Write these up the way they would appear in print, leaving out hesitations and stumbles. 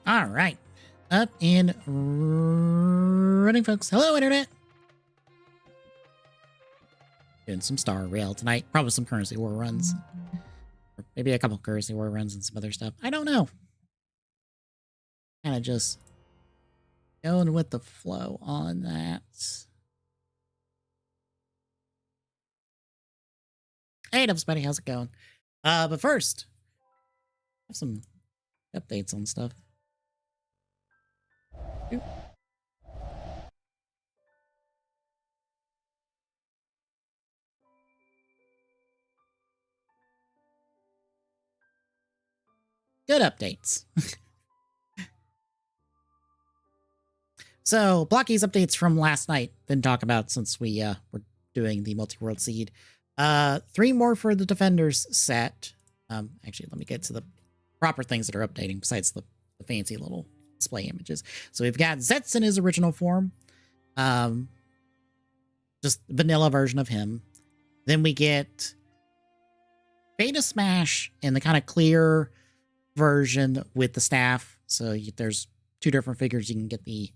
All right. Up and running, folks. Hello, Internet. Doing some Star Rail tonight. Probably some Currency War runs. Or maybe a couple Currency War runs and some other stuff. I don't know. Kind of just going with the flow on that. Hey, Dubs Buddy. How's it going? But first, I have some updates on stuff. Oop. Good updates. So, Blocky's updates from last night. Didn't talk about since we were doing the multi-world seed. 3 more for the Defenders set. Actually, let me get to the proper things that are updating besides the fancy little display images. So we've got Zetz in his original form. Just vanilla version of him. Then we get Beta Smash in the kind of clear version with the staff. So there's 2 different figures you can get the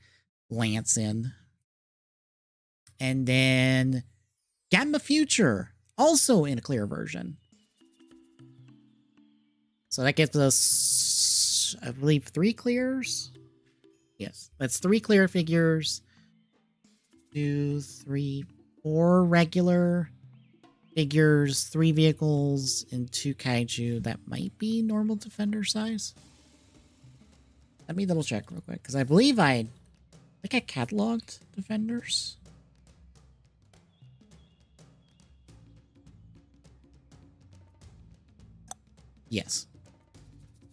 Lance in. And then Gamma Future, also in a clear version. So that gives us, I believe, 3 clears. Yes, that's 3 clear figures. 2, 3, 4 regular figures, 3 vehicles, and 2 kaiju. That might be normal Defender size. Let me double check real quick, because I believe I cataloged Defenders. Yes.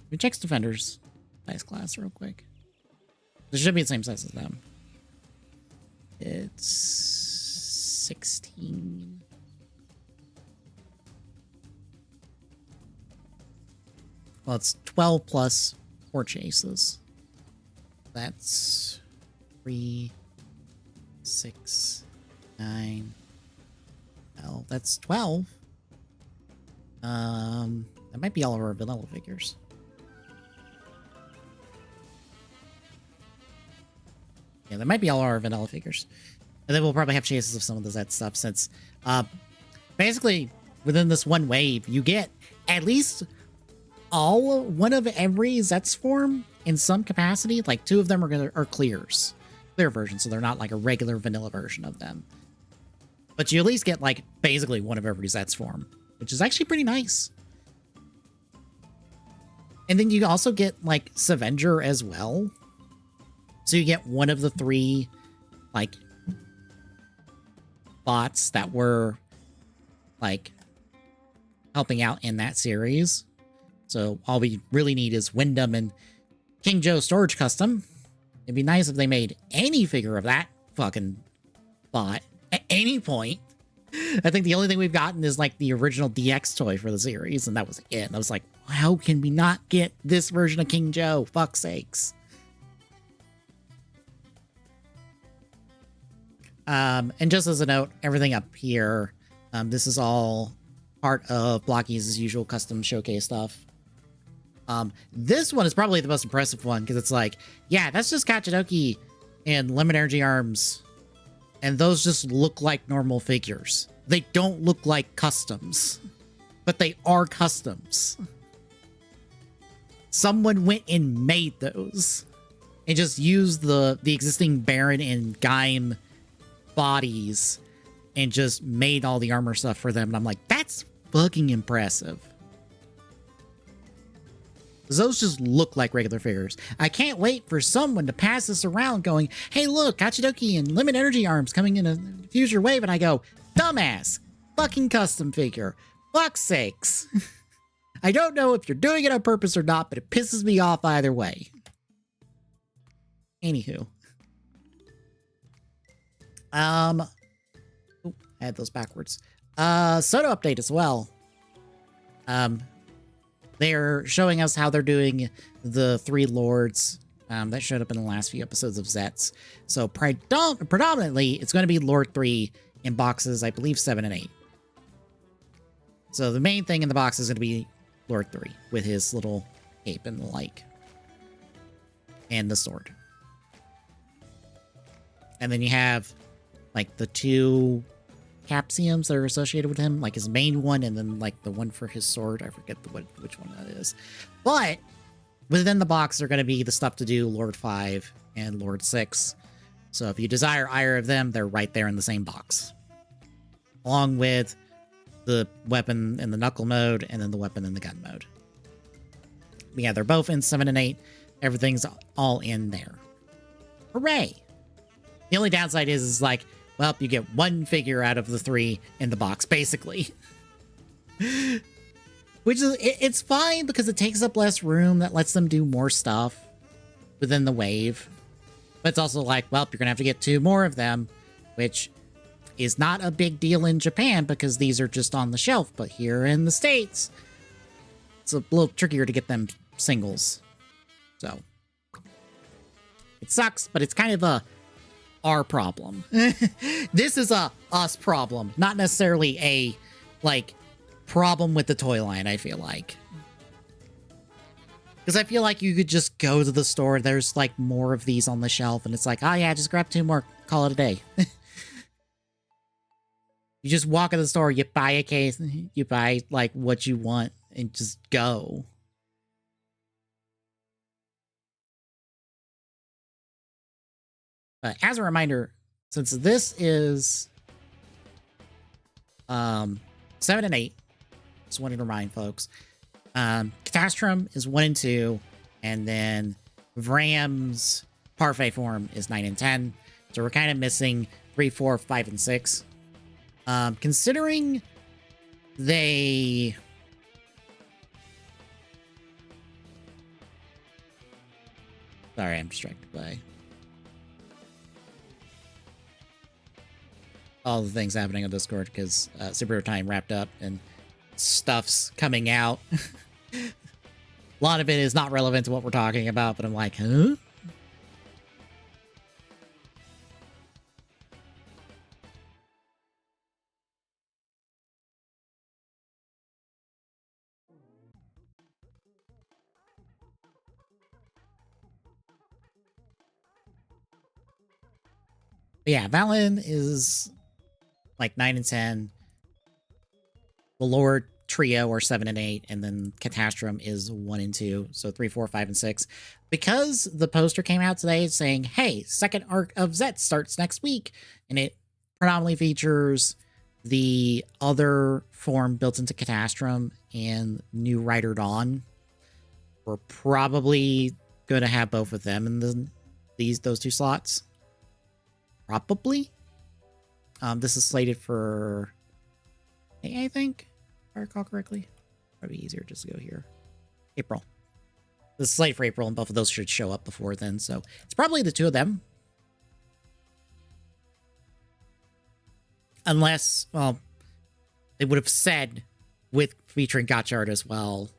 Let me check Defenders size class real quick. It should be the same size as them. It's 16. Well, it's 12 plus 4 chases. That's 3, 6, 9, 12. That's 12. That might be all of our vanilla figures. Yeah, that might be all our vanilla figures. And then we'll probably have chases of some of the Zet stuff since basically within this one wave, you get at least one of every Zet's form in some capacity. Like 2 of them are clears. Clear versions, so they're not like a regular vanilla version of them. But you at least get like basically one of every Zet's form, which is actually pretty nice. And then you also get, like, Scavenger as well. So you get one of the 3, like, bots that were, like, helping out in that series. So all we really need is Wyndham and King Joe Storage Custom. It'd be nice if they made any figure of that fucking bot at any point. I think the only thing we've gotten is, like, the original DX toy for the series, and that was it. And I was like, how can we not get this version of King Joe? Fuck's sakes. And just as a note, everything up here, this is all part of Blocky's usual custom showcase stuff. This one is probably the most impressive one because it's like, yeah, that's just Kachidoki and Lemon Energy Arms. And those just look like normal figures. They don't look like customs, but they are customs. Someone went and made those and just used the existing Baron and Gaim bodies and just made all the armor stuff for them. And I'm like, that's fucking impressive. Those just look like regular figures. I can't wait for someone to pass this around going, hey, look, Kachidoki and Lemon Energy Arms coming in a future wave. And I go, dumbass, fucking custom figure. Fuck's sakes. I don't know if you're doing it on purpose or not, but it pisses me off either way. Anywho. I had those backwards. Soto update as well. They're showing us how they're doing the 3 lords that showed up in the last few episodes of Zets. So predominantly, it's going to be Lord 3 in boxes, I believe 7 and 8. So the main thing in the box is going to be Lord 3 with his little cape and the like. And the sword. And then you have, like, the 2 capsiums that are associated with him, like his main one and then, like, the one for his sword. I forget which one that is. But within the box are going to be the stuff to do Lord 5 and Lord 6. So if you desire either of them, they're right there in the same box. Along with the weapon in the knuckle mode and then the weapon in the gun mode. But yeah, they're both in 7 and 8. Everything's all in there. Hooray! The only downside is like, well, you get 1 figure out of the 3 in the box, basically. Which is, it's fine because it takes up less room. That lets them do more stuff within the wave. But it's also like, well, you're going to have to get 2 more of them, which is not a big deal in Japan because these are just on the shelf. But here in the States, it's a little trickier to get them singles. So it sucks, but it's kind of our problem. This is a us problem, not necessarily a, like, problem with the toy line, I feel like. Because I feel like you could just go to the store, there's, like, more of these on the shelf, and it's like, oh yeah, just grab 2 more, call it a day. You just walk in the store, you buy a case, you buy, like, what you want, and just go. As a reminder, since this is 7 and 8, just wanted to remind folks, Catastrum is 1 and 2, and then Vram's Parfait form is 9 and 10. So we're kind of missing 3, 4, 5, and 6. Considering they... Sorry, I'm distracted by all the things happening on Discord because Superhero Time wrapped up and stuff's coming out. A lot of it is not relevant to what we're talking about, but I'm like, huh? But yeah, Valen is like 9 and 10. The Lord Trio are 7 and 8, and then Catastrum is 1 and 2, so 3, 4, 5, and 6. Because the poster came out today saying, hey, second arc of Zet starts next week, and it predominantly features the other form built into Catastrum and new Rider Dawn. We're probably going to have both of them in those two slots. Probably. This is slated for May, I think, if I recall correctly. Probably easier just to go here. April. This is slated for April, and both of those should show up before then, so it's probably the two of them. Unless, well, they would have said with featuring gacha art as well.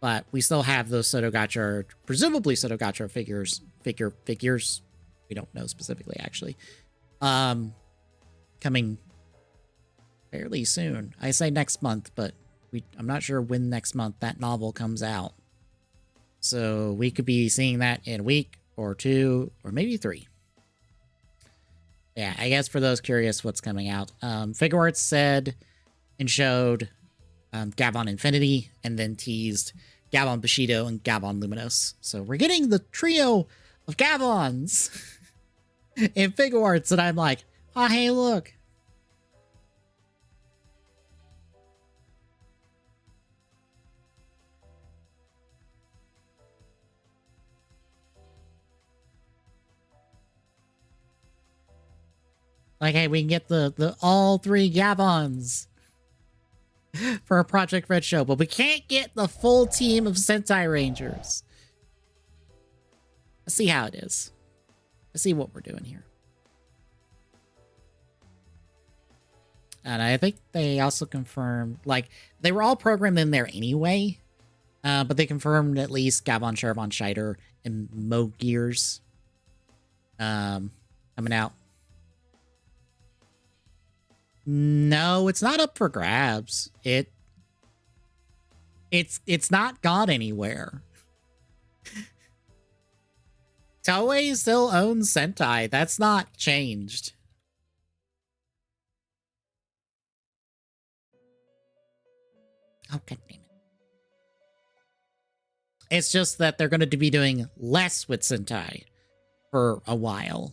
But we still have those Soto gacha, presumably Soto gacha figures. We don't know specifically, actually. Coming fairly soon. I say next month, but I'm not sure when next month that novel comes out. So we could be seeing that in a week or two or maybe 3. Yeah, I guess for those curious what's coming out. Figure Arts said and showed Gavon Infinity and then teased Gavon Bushido and Gavon Luminos. So we're getting the trio of Gavons in Figure Arts, and I'm like, oh, hey, look. Like, hey, we can get the all 3 Gavons for a Project Red show, but we can't get the full team of Sentai Rangers. Let's see how it is. Let's see what we're doing here. And I think they also confirmed, like, they were all programmed in there anyway, but they confirmed at least Gavon, Charbon, Scheider, and Mo Gears coming out. No, it's not up for grabs. It's not gone anywhere. Toei still owns Sentai. That's not changed. Oh, god damn it. It's just that they're going to be doing less with Sentai for a while.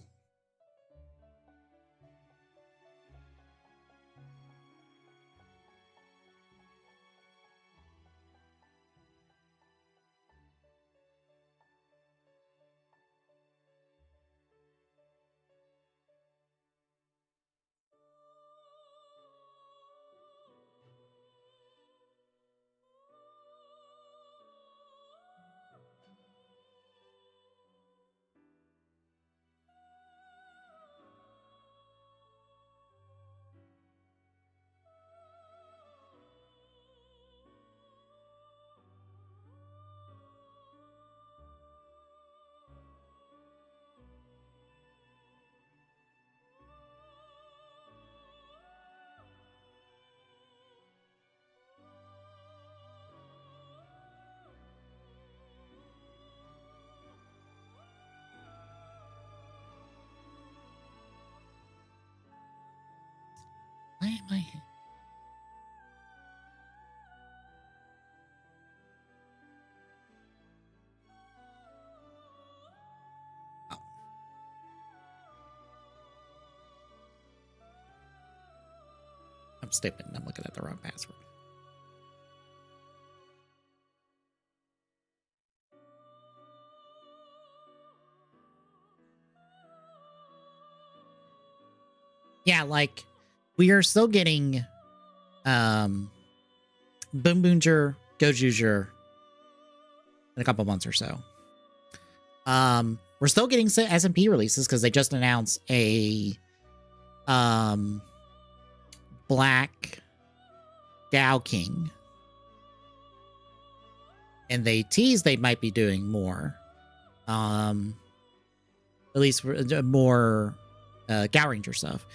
Why am I... Oh. I'm stupid. I'm looking at the wrong password. Yeah, like, we are still getting Boom Boonjer, Gojuger in a couple months or so. We're still getting SMP releases because they just announced a Black Gao King. And they teased they might be doing more. At least more Gao Ranger stuff.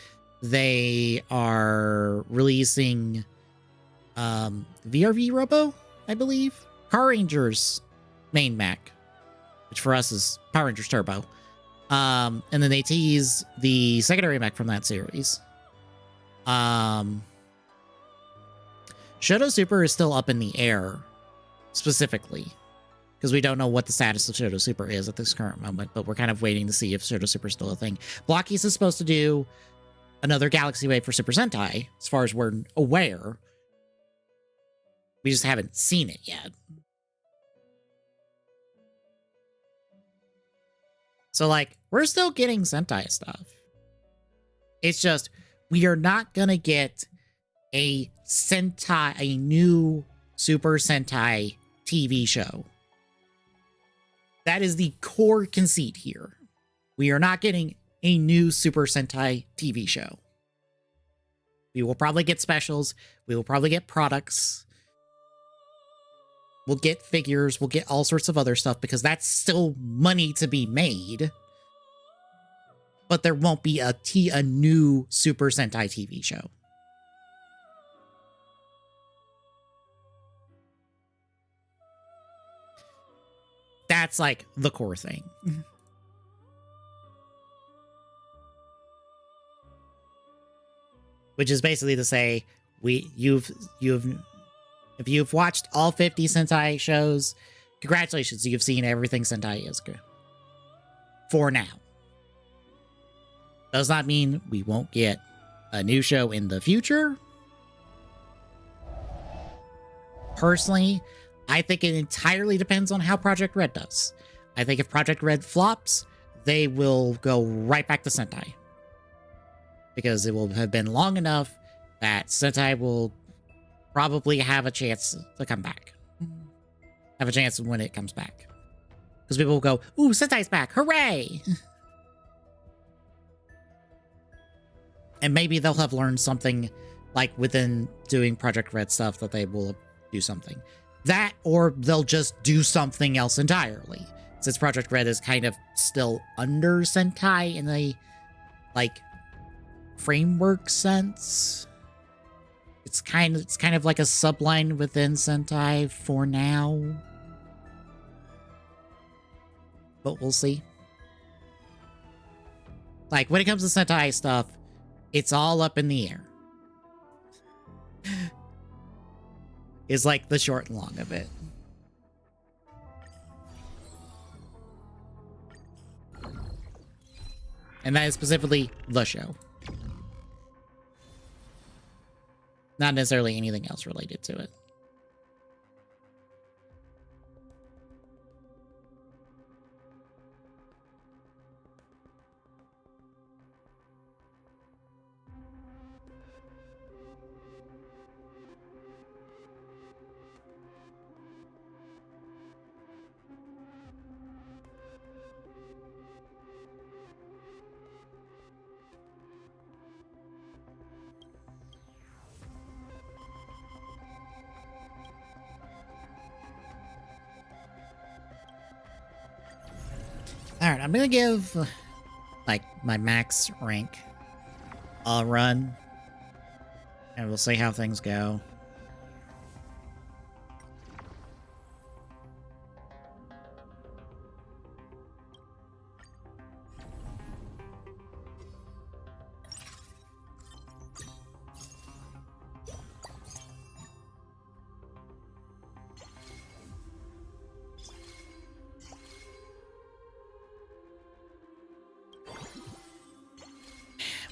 They are releasing VRV Robo, I believe. Car Rangers main mech, which for us is Power Rangers Turbo. And then they tease the secondary mech from that series. Shoto Super is still up in the air, specifically, because we don't know what the status of Shoto Super is at this current moment, but we're kind of waiting to see if Shoto Super is still a thing. Blockies is supposed to do another Galaxy Wave for Super Sentai, as far as we're aware. We just haven't seen it yet. So, like, we're still getting Sentai stuff. It's just, we are not gonna get a new Super Sentai TV show. That is the core conceit here. We are not getting a new Super Sentai TV show. We will probably get specials. We will probably get products. We'll get figures. We'll get all sorts of other stuff because that's still money to be made. But there won't be a new Super Sentai TV show. That's like the core thing. Which is basically to say, if you've watched all 50 Sentai shows, congratulations, you've seen everything Sentai is good. For now. Does not mean we won't get a new show in the future. Personally, I think it entirely depends on how Project Red does. I think if Project Red flops, they will go right back to Sentai. Because it will have been long enough that Sentai will probably have a chance to come back. Have a chance when it comes back. Because people will go, ooh, Sentai's back, hooray! And maybe they'll have learned something, like within doing Project Red stuff, that they will do something. That, or they'll just do something else entirely. Since Project Red is kind of still under Sentai in a, like, framework sense. It's kind of like a subline within Sentai for now. But we'll see. Like, when it comes to Sentai stuff, it's all up in the air. Is like the short and long of it. And that is specifically the show. Not necessarily anything else related to it. Alright, I'm gonna give, like, my max rank a run. And we'll see how things go.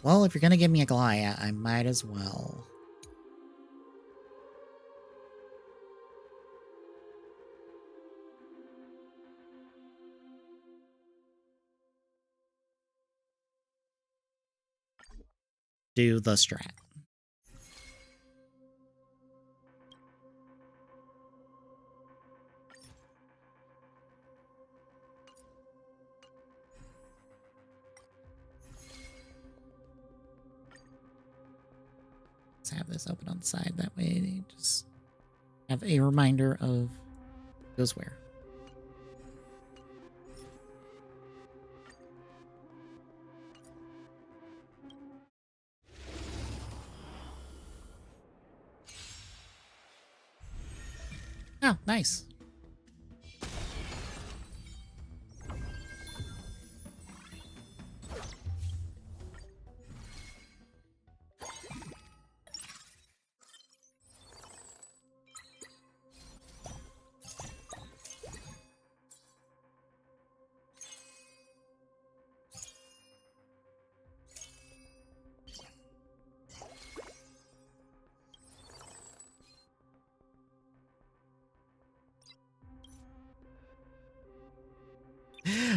Well, if you're gonna give me a Goliath, I might as well. Do the strat. Let's have this open on the side. That way they just have a reminder of goes where. Oh, nice.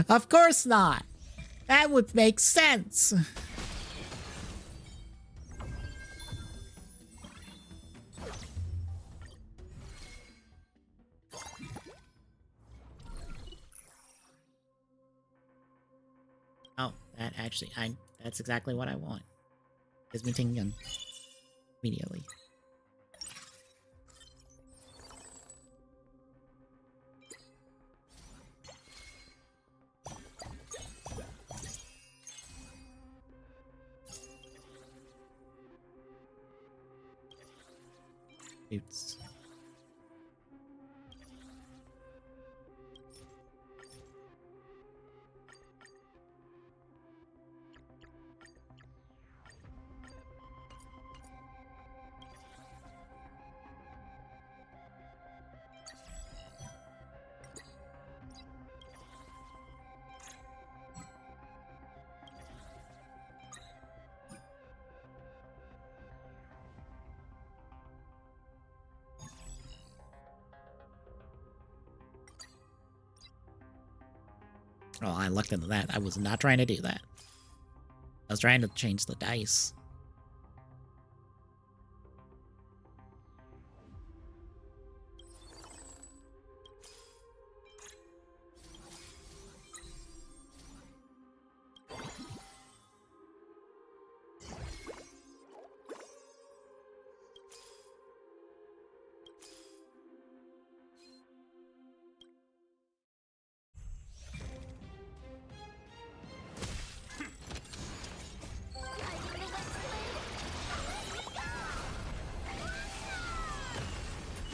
Of course not. That would make sense. Oh, that actually, that's exactly what I want. Gives me Tingun immediately. Oops. Oh, I looked into that. I was not trying to do that. I was trying to change the dice.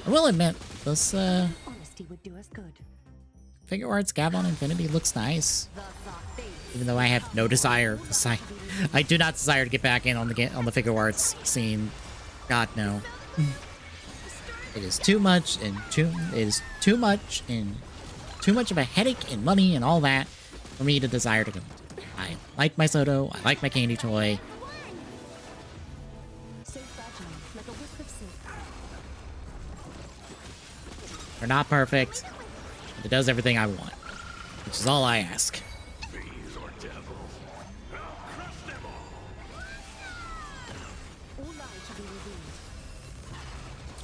I will admit, this Honesty would do us good. Figure Arts Gavon Infinity looks nice. Even though I have no desire, I do not desire to get back in on the Figure Arts scene. God no. It is too much and too much of a headache and money and all that for me to desire to go into. I like my Soto, I like my candy toy. They're not perfect, but it does everything I want, which is all I ask.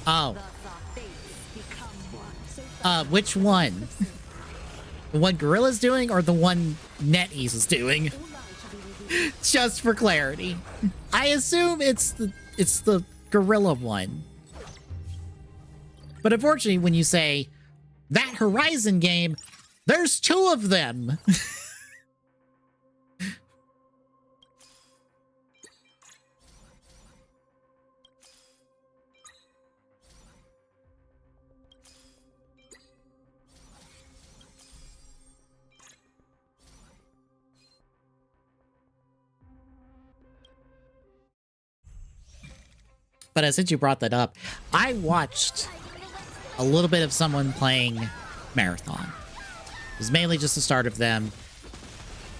Oh. Which one? The one Gorilla's doing or the one NetEase is doing? Just for clarity. I assume it's the Gorilla one. But unfortunately, when you say that Horizon game, there's two of them. But since you brought that up, I watched a little bit of someone playing Marathon. It was mainly just the start of them,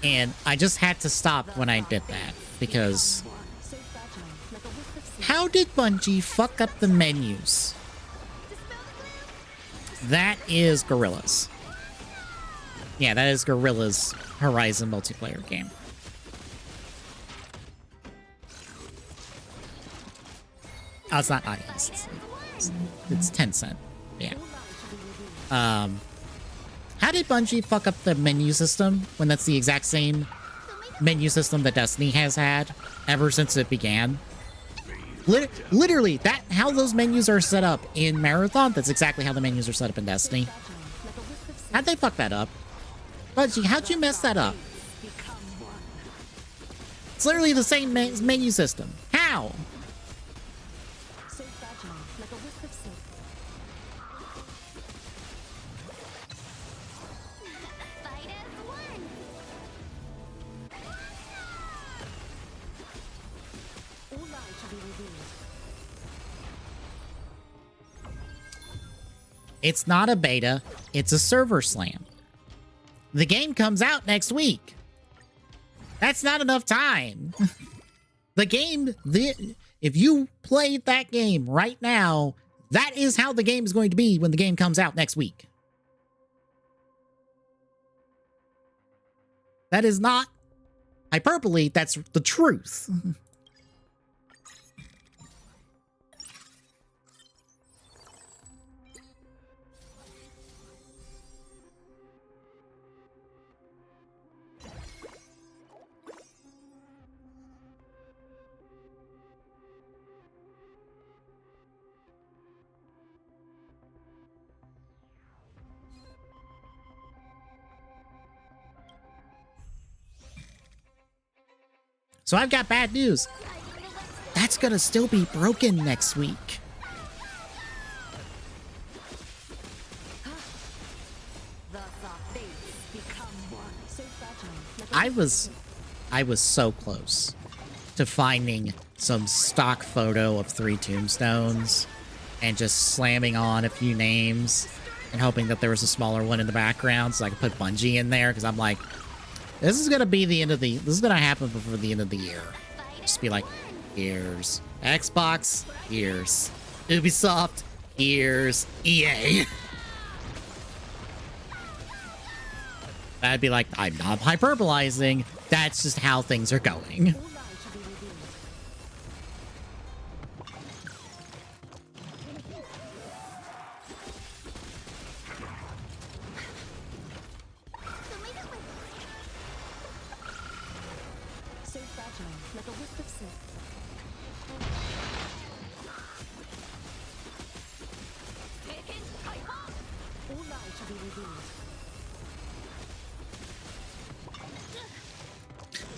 and I just had to stop when I did that, because how did Bungie fuck up the menus? That is Gorilla's. Yeah, that is Gorilla's Horizon multiplayer game. Oh, it's not IS. It's Tencent. Yeah. How did Bungie fuck up the menu system when that's the exact same menu system that Destiny has had ever since it began? Literally, how those menus are set up in Marathon, that's exactly how the menus are set up in Destiny. How'd they fuck that up? Bungie, how'd you mess that up? It's literally the same menu system. How? It's not a beta, it's a server slam. The game comes out next week. That's not enough time. If you played that game right now, that is how the game is going to be when the game comes out next week. That is not hyperbole, that's the truth. So I've got bad news. That's gonna still be broken next week. I was so close to finding some stock photo of 3 tombstones and just slamming on a few names and hoping that there was a smaller one in the background so I could put Bungie in there, because I'm like, this is gonna be the end of the. This is gonna happen before the end of the year. Just be like, here's Xbox, here's Ubisoft, here's EA. I'd be like, I'm not hyperbolizing. That's just how things are going.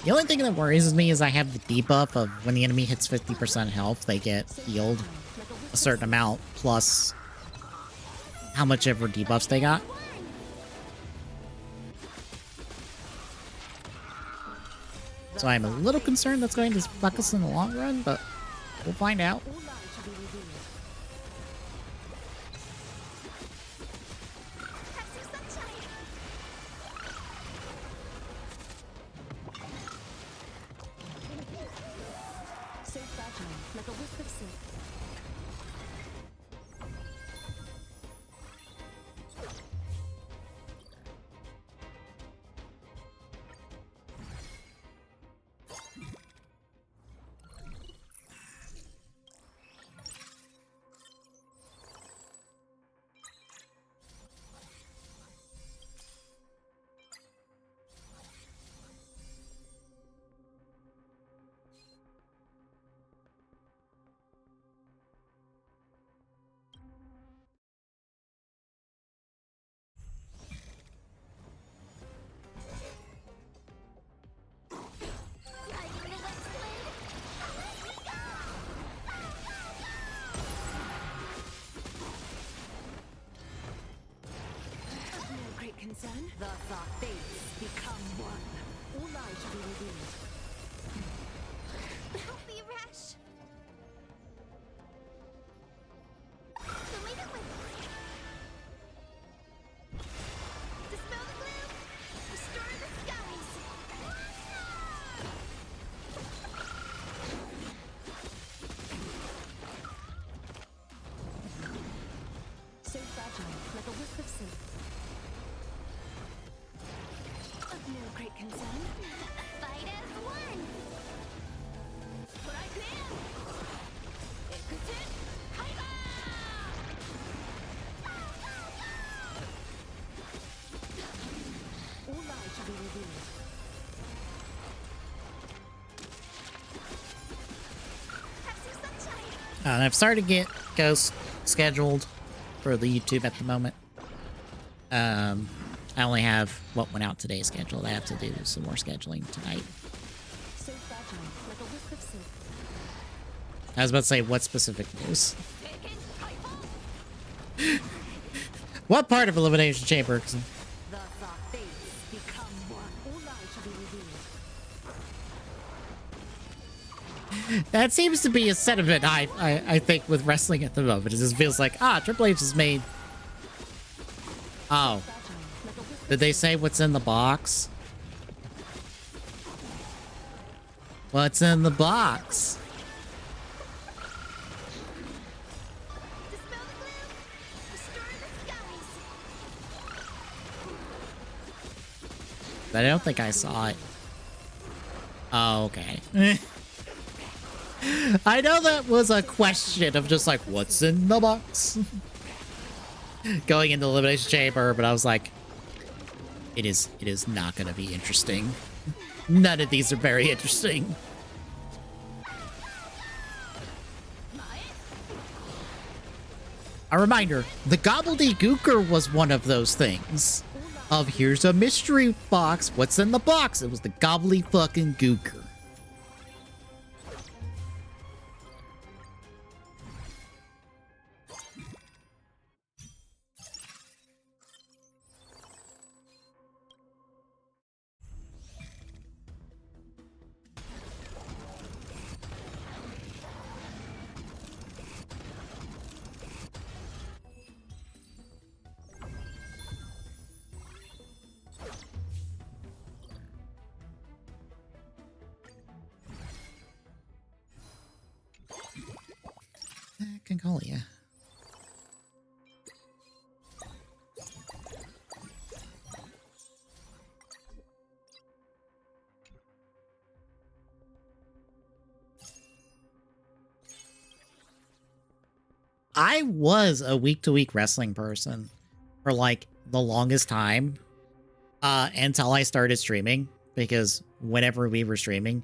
The only thing that worries me is I have the debuff of when the enemy hits 50% health, they get healed a certain amount plus how much ever debuffs they got. So I'm a little concerned that's going to fuck us in the long run, but we'll find out. The fates become one. All lies shall be revealed. Don't be rash. Dispel the gloom. Restore the skies. So fragile, like a wisp of silk. No great concern. Fight as one. But I can. Ekutin, Kaiba! All lies shall be revealed. Have some sunshine. And I've started to get Ghost scheduled for the YouTube at the moment. I only have what went out today scheduled. I have to do some more scheduling tonight. So fragile, like a wisp of silk. I was about to say, what specific news? What part of Elimination Chamber? The fates become one. All lies shall be revealed. That seems to be a sentiment I think with wrestling at the moment. It just feels like, Triple H has made... Oh. Did they say what's in the box? What's in the box? Dispel the gloom. Restore the skies. But I don't think I saw it. Oh, okay. I know that was a question of just like, what's in the box? Going into the elimination chamber, but I was like, it is not going to be interesting. None of these are very interesting. A reminder, the gobbledygooker was one of those things. Of here's a mystery box. What's in the box? It was the gobbledygooker. Congolia. I was a week-to-week wrestling person for like the longest time until I started streaming, because whenever we were streaming,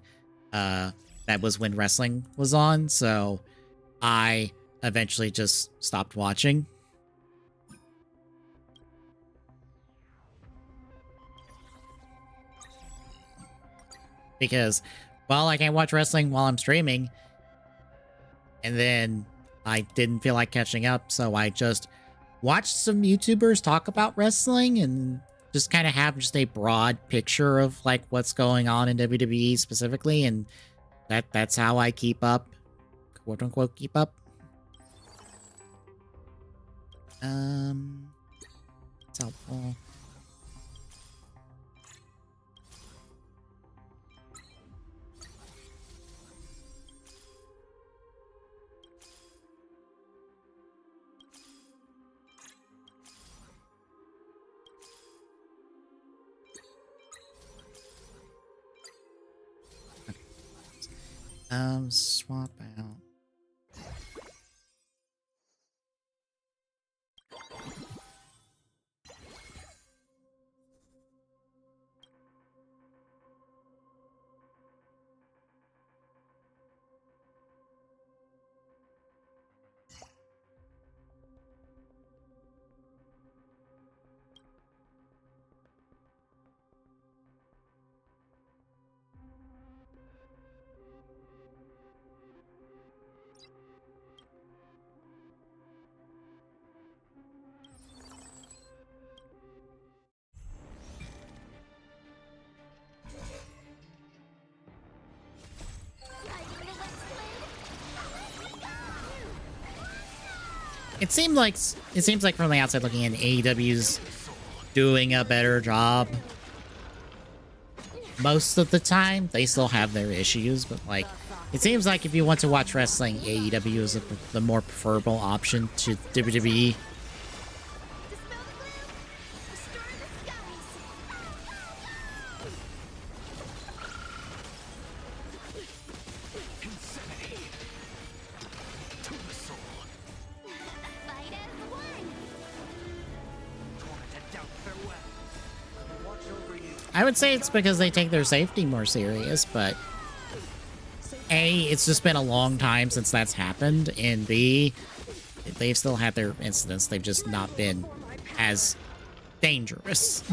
that was when wrestling was on. So I eventually just stopped watching. Because, well, I can't watch wrestling while I'm streaming. And then I didn't feel like catching up, so I just watched some YouTubers talk about wrestling and just kind of have just a broad picture of like what's going on in WWE specifically, and that's how I keep up, quote unquote keep up. It's helpful. Swap out. It seems like from the outside looking in, AEW's doing a better job. Most of the time, they still have their issues, but like, it seems like if you want to watch wrestling, AEW is the more preferable option to WWE. I would say it's because they take their safety more serious, but A, it's just been a long time since that's happened, and B, they've still had their incidents. They've just not been as dangerous.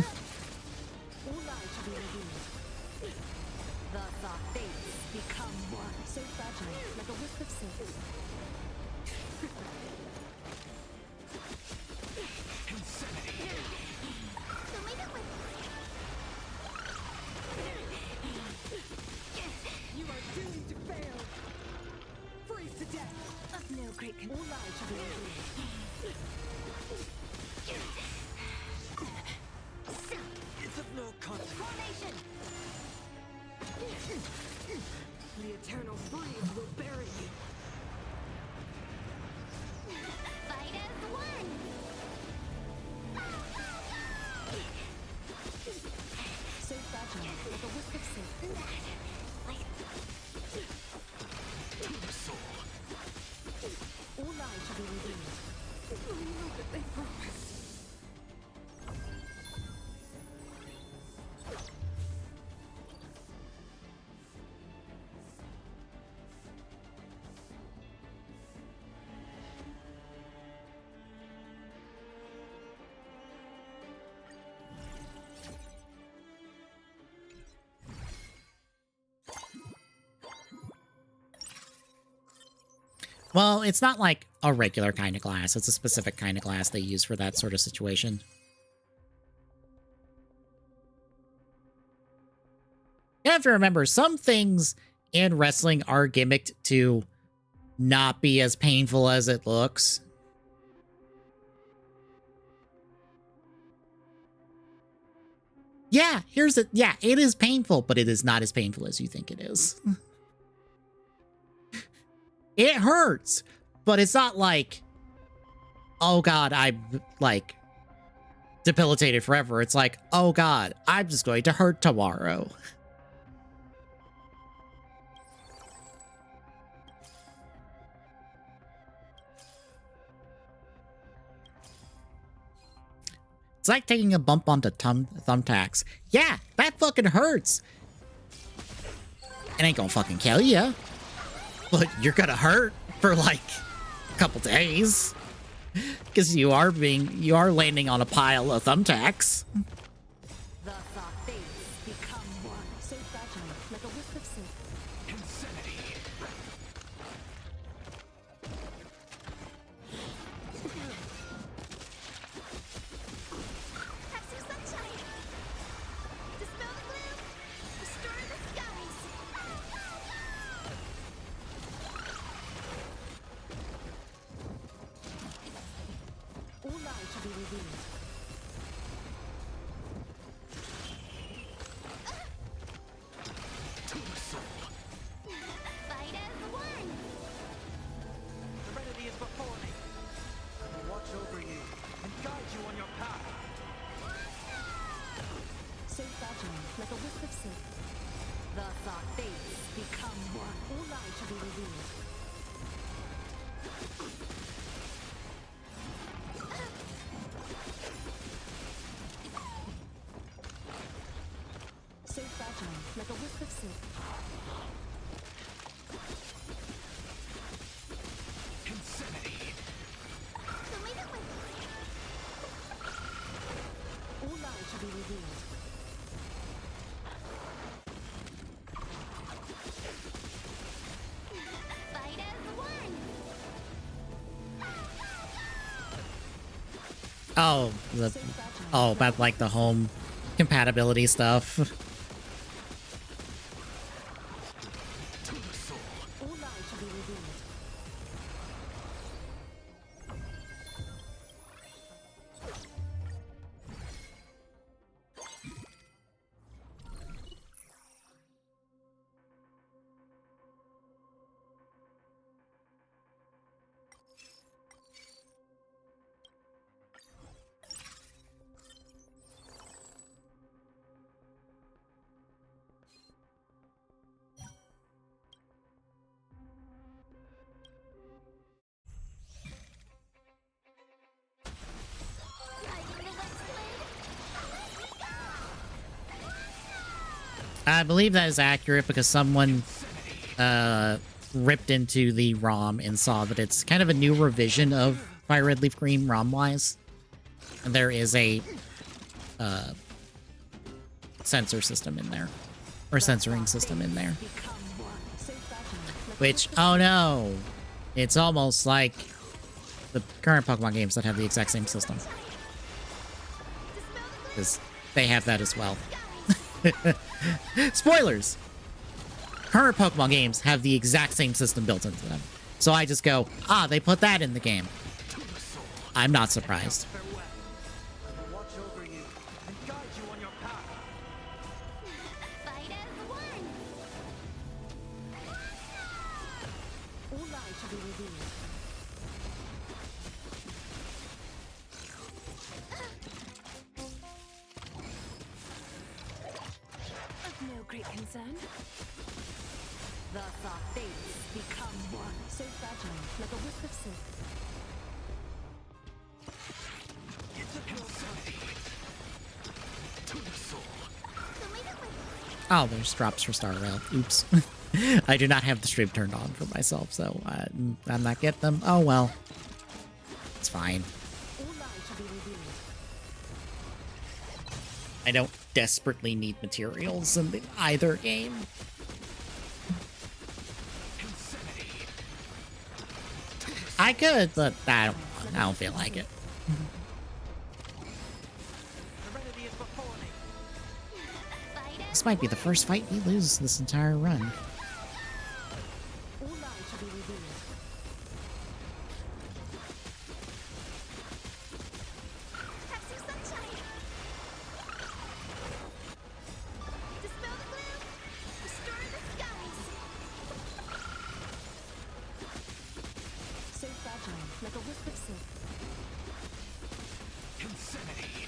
Well, it's not like a regular kind of glass. It's a specific kind of glass they use for that sort of situation. You have to remember, some things in wrestling are gimmicked to not be as painful as it looks. Yeah, here's it. Yeah, it is painful, but it is not as painful as you think it is. It hurts, but it's not like, oh God, I'm like debilitated forever. It's like, oh God, I'm just going to hurt tomorrow. It's like taking a bump onto thumbtacks. Yeah, that fucking hurts. It ain't gonna fucking kill you, but you're gonna hurt for like a couple days because you are landing on a pile of thumbtacks. Thus our fates become one. So fragile, like a wisp of silk. Insanity. Have some sunshine. Dispel the gloom. Restore the skies. All lies shall be revealed. To the soul. Fight as one. Serenity is before me. I will watch over you and guide you on your path. So fragile, like a wisp of silk. Thus our fates become one. All lies shall be revealed. So fragile, like a wisp of silk. Insanity. All lies shall be revealed. Fight as one. Oh, about like the home compatibility stuff. To the soul. All lies shall be revealed. I believe that is accurate because someone ripped into the ROM and saw that it's kind of a new revision of Fire Red Leaf Green ROM-wise. And there is a sensor system in there. Or censoring system in there. Become one. So fragile, like a Which, wisp of oh no! It's almost like the current Pokemon games that have the exact same system. Because they have that as well. Spoilers! Current Pokemon games have the exact same system built into them. So I just go, ah, they put that in the game. I'm not surprised. Farewell. I will watch over you and guide you on your path. Fight as one. All lies shall be revealed. Of no great concern. Thus our fates become one. So fragile, like a wisp of silk. To the soul. Oh, there's drops for Star Rail. Oops. I do not have the stream turned on for myself, so I'm not getting them. Oh well. It's fine. All lies shall be revealed. I don't desperately need materials in either game. Insanity. I could, but I don't feel like it. Serenity is before me. This might be the first fight we lose this entire run. All lies shall be revealed. Have some sunshine. Dispel the gloom. Restore the skies. So fragile, like a wisp of silk. Insanity.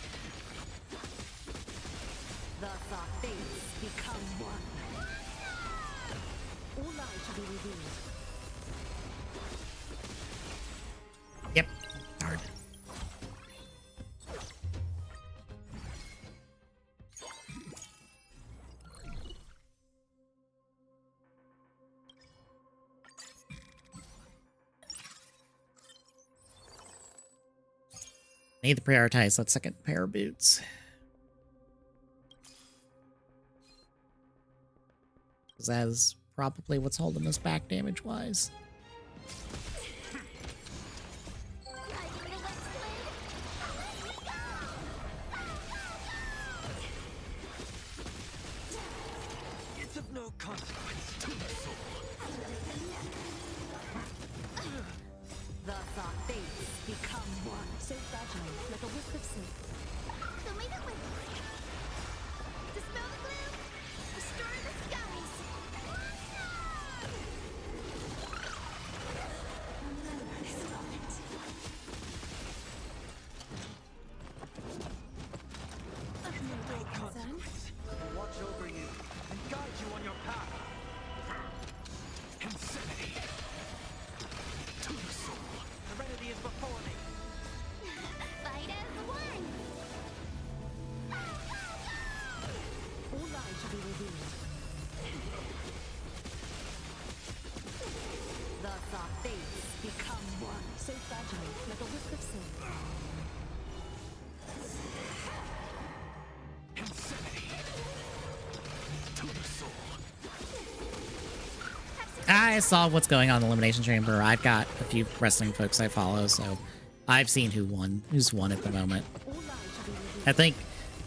Thus our fates become one. All lies shall be revealed. Yep. Hard. Need to prioritize that second pair of boots. Because that is probably what's holding us back damage-wise. It's of no consequence to the soul. Thus our fates become one. So fragile, like a wisp of silk. Fill me with light. Dispel the gloom. Restore the skies. Remember this moment. Of no great concern. Watch over you and guide you on your path. Insanity. To the soul. Serenity is before me. Fight as one. All lies shall be revealed. Thus our fates become one. So fragile, like a wisp of silk. Insanity. To the soul. I saw what's going on in the Elimination Chamber. I've got a few wrestling folks I follow, so I've seen who's won at the moment. All lies shall be revealed. I think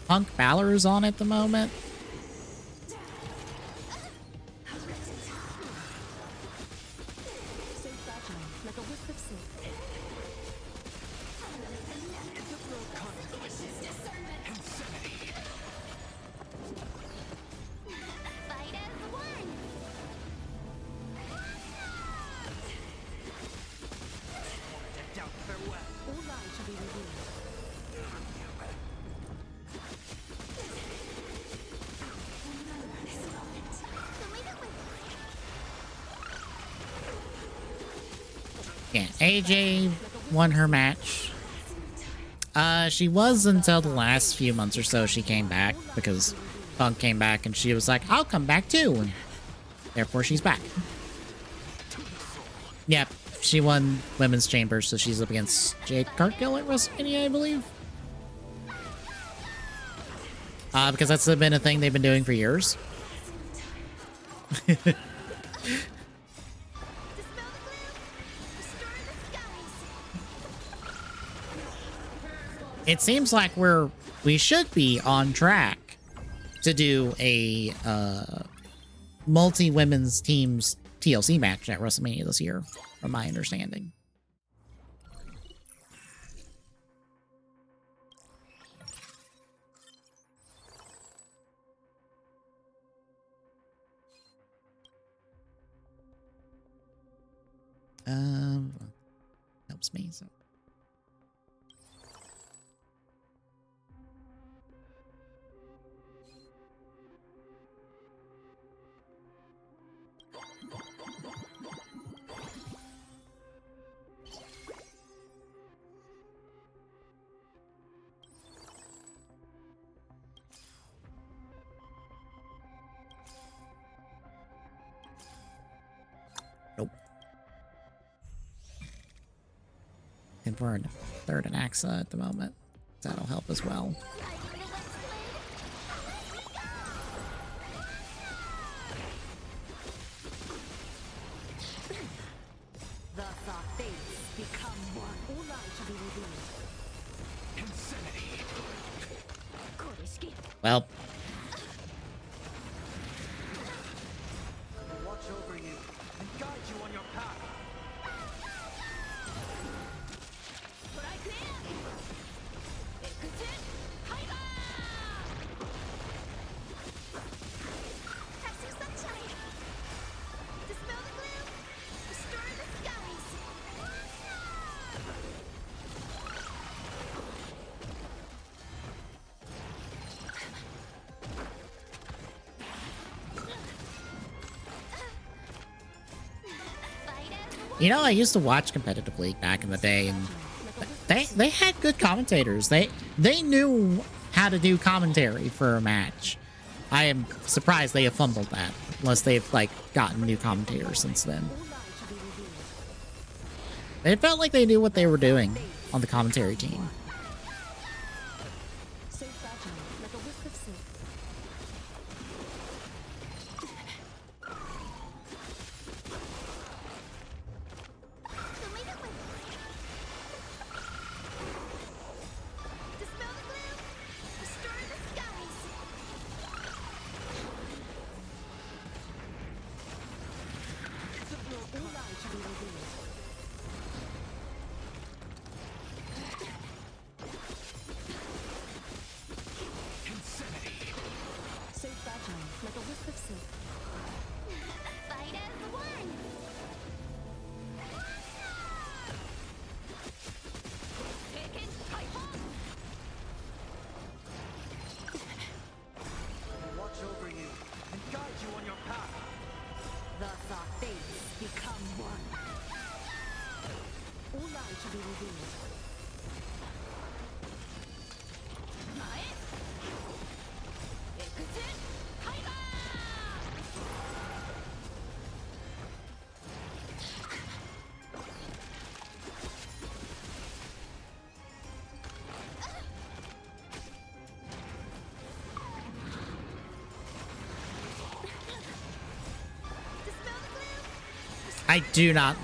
Punk Balor's on at the moment. So fragile, like a wisp of silk. It's of no consequence. Insanity. Fight as one. To doubt farewell. All lies shall be revealed. Remember this moment. Fill me with light. Yeah, AJ won her match. She was until the last few months or so she came back, because Punk came back and she was like, I'll come back too, and therefore she's back. Yep, she won Women's Chamber, so she's up against Jade Cargill at WrestleMania, I believe. Because that's been a thing they've been doing for years. Dispel the gloom. Restore the skies. It seems like we should be on track to do a multi-women's teams TLC match at WrestleMania this year, from my understanding. Helps me, so. Nope. And we're in third in AXA at the moment. That'll help as well. Thus our fates be revealed. Well, I will watch over you and guide you on your path. Taxi sunshine! Dispel the gloom! Restore the skies! Fight as one! you know, I used to watch competitive league back in the day, and they had good commentators. They knew how to do commentary for a match. I am surprised they have fumbled that, unless they've like gotten new commentators since then. All lies shall be revealed. They felt like they knew what they were doing on the commentary team. So fragile, like a wisp of silk. You'll make it with... Dispel the gloom! Restore the skies! All lies shall be revealed. So fragile, like a wisp of silk. Fight as one! I will watch over you and guide you on your path. Thus our fates become one. All lies shall be revealed. Dispel the gloom! I do not,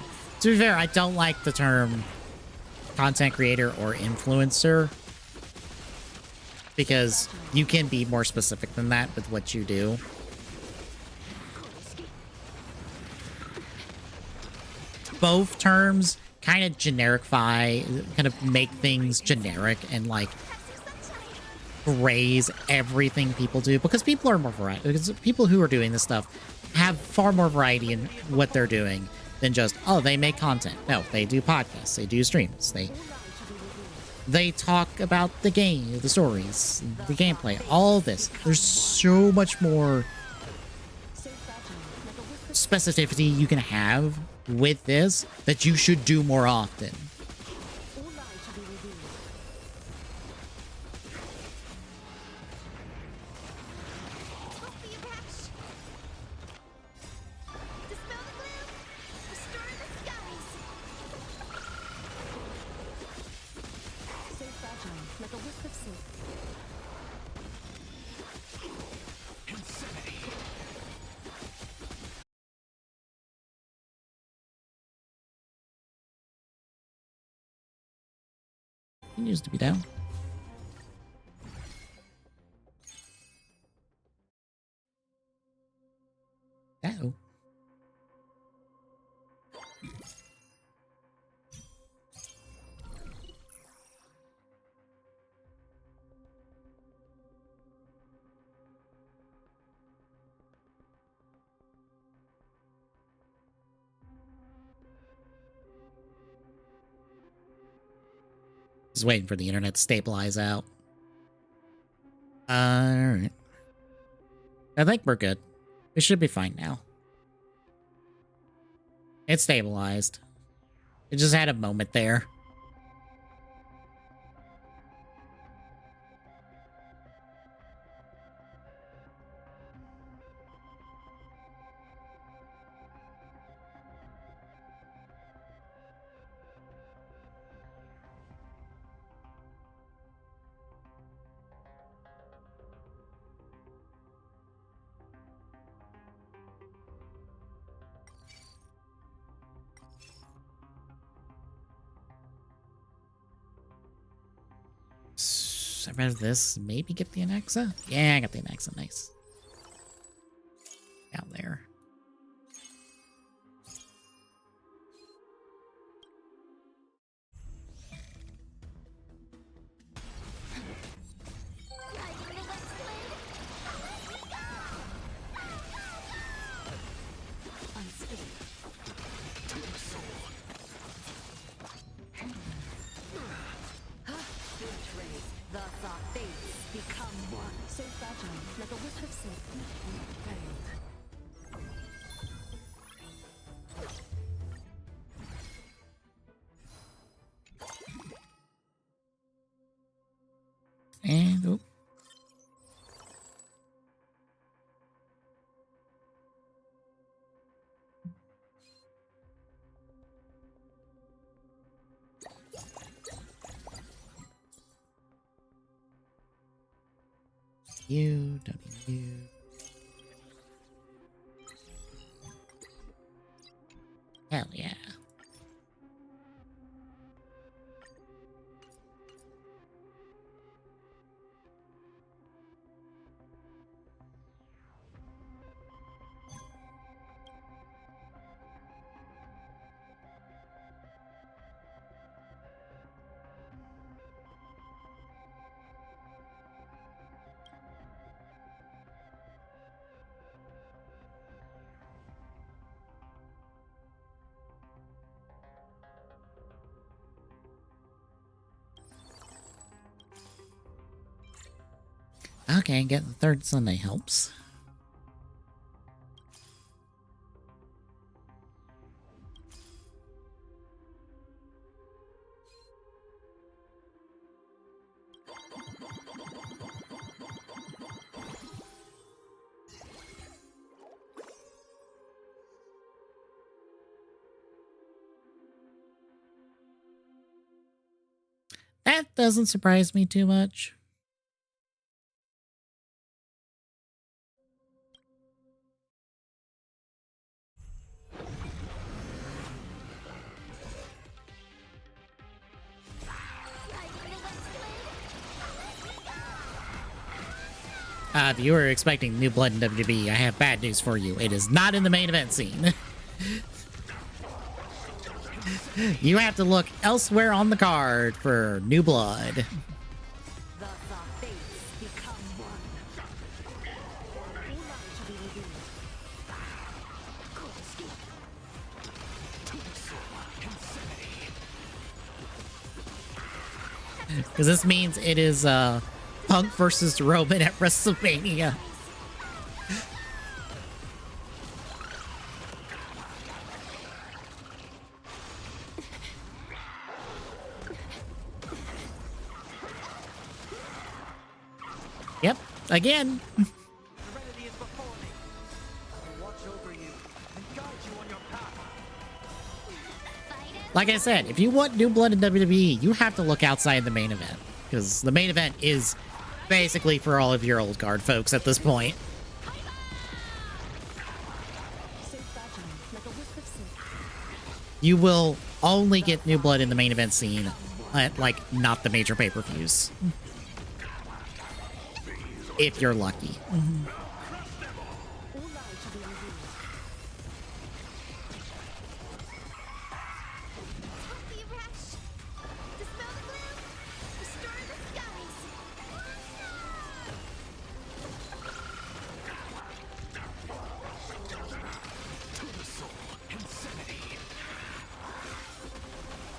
to be fair, I don't like the term content creator or influencer, because you can be more specific than that with what you do. Both terms kind of genericify, kind of make things generic and like praise everything people do, because people are more variety. Because people who are doing this stuff have far more variety in what they're doing than just, oh, they make content. No, they do podcasts, they do streams, they talk about the game, the stories, the gameplay, all this. There's so much more So fragile, like a wisp of specificity you can have with this that you should do more often. all lies shall be revealed. Won't be rash! Dispel the gloom! Restore the skies! So fragile, like a wisp of silk. Continues to be down. Uh-oh. Just waiting for the internet to stabilize out. Alright. I think we're good. We should be fine now. It stabilized. It just had a moment there. I'd rather this. Maybe get the Alexa. Yeah, I got the Alexa. Nice. Out there. Riding the west wind. Unscathed. Spirit rays, thus our fates become one. So fragile, like a wisp of silk. Veiled. And oh. You don't need you. Hell yeah. Okay, getting the third Sunday helps. That doesn't surprise me too much. If you were expecting new blood in WWE, I have bad news for you. It is not in the main event scene. You have to look elsewhere on the card for new blood. Thus our fates become one. All light shall be revealed. Because this means it is Punk versus Roman at WrestleMania. Yep, again. Serenity is before me. I will watch over you and guide you on your path. Like I said, if you want new blood in WWE, you have to look outside the main event. Because the main event is basically for all of your old guard folks at this point. So fragile, like a wisp of silk. You will only get new blood in the main event scene at, like, not the major pay-per-views. If you're lucky. All light shall be revealed. Don't be rash. Dispel the gloom. Restore the skies.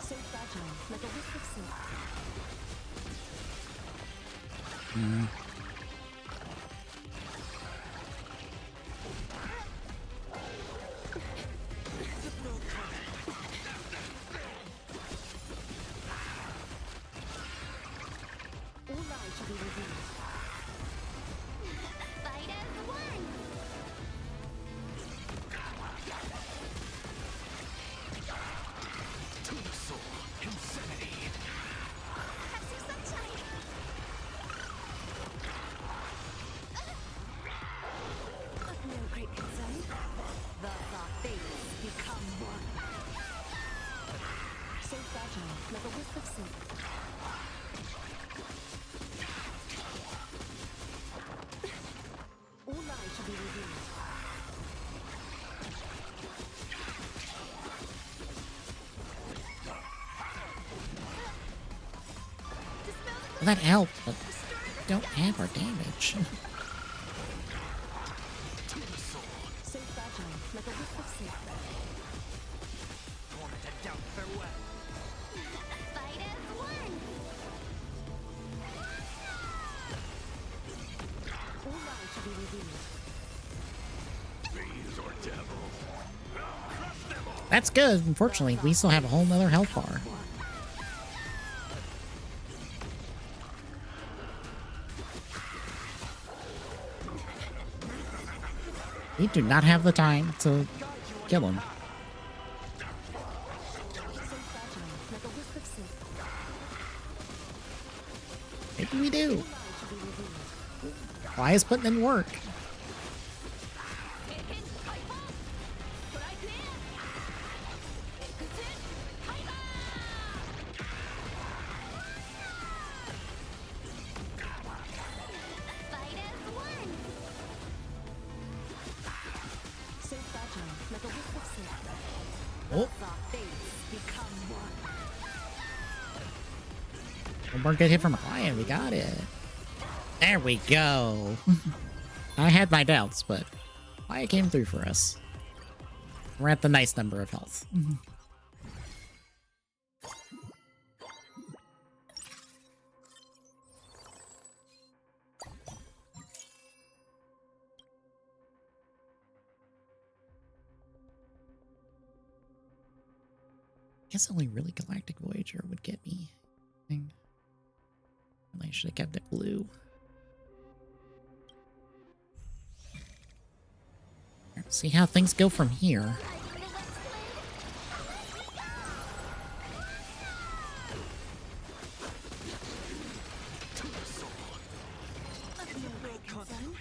So fragile, like a wisp of silk. All light shall be revealed. Fight as one. Have some sunshine. Well, that helped, but we don't have our damage. So fragile, like a wisp of silk. Tormented doubt, farewell. Fight as one. All lies shall be revealed. That's good. Unfortunately, we still have a whole nother health bar. We do not have the time to kill him. So fragile, like a wisp of silk. Maybe we do. All lies shall be revealed. Why is putting in work? Fight as one. So fragile, like a wisp of silk. Oh, The fates become one. one more good hit from a client. We got it. There we go. I had my doubts, but Maya came through for us. We're at the nice number of health. I guess only really Galactic Voyager would get me. I should have kept it blue. Let's see how things go from here.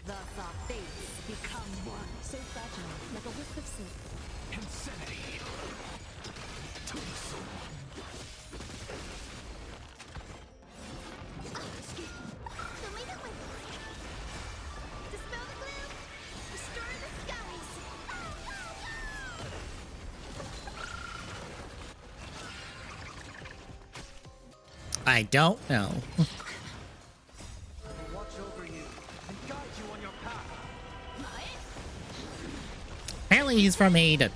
The fates become one. So fragile, like a wisp of silk. Insanity. To the soul. Delete it with. Dispel the gloom. Restore the skies. I don't know. Watch over you and guide you on your path. Apparently he's from AEW.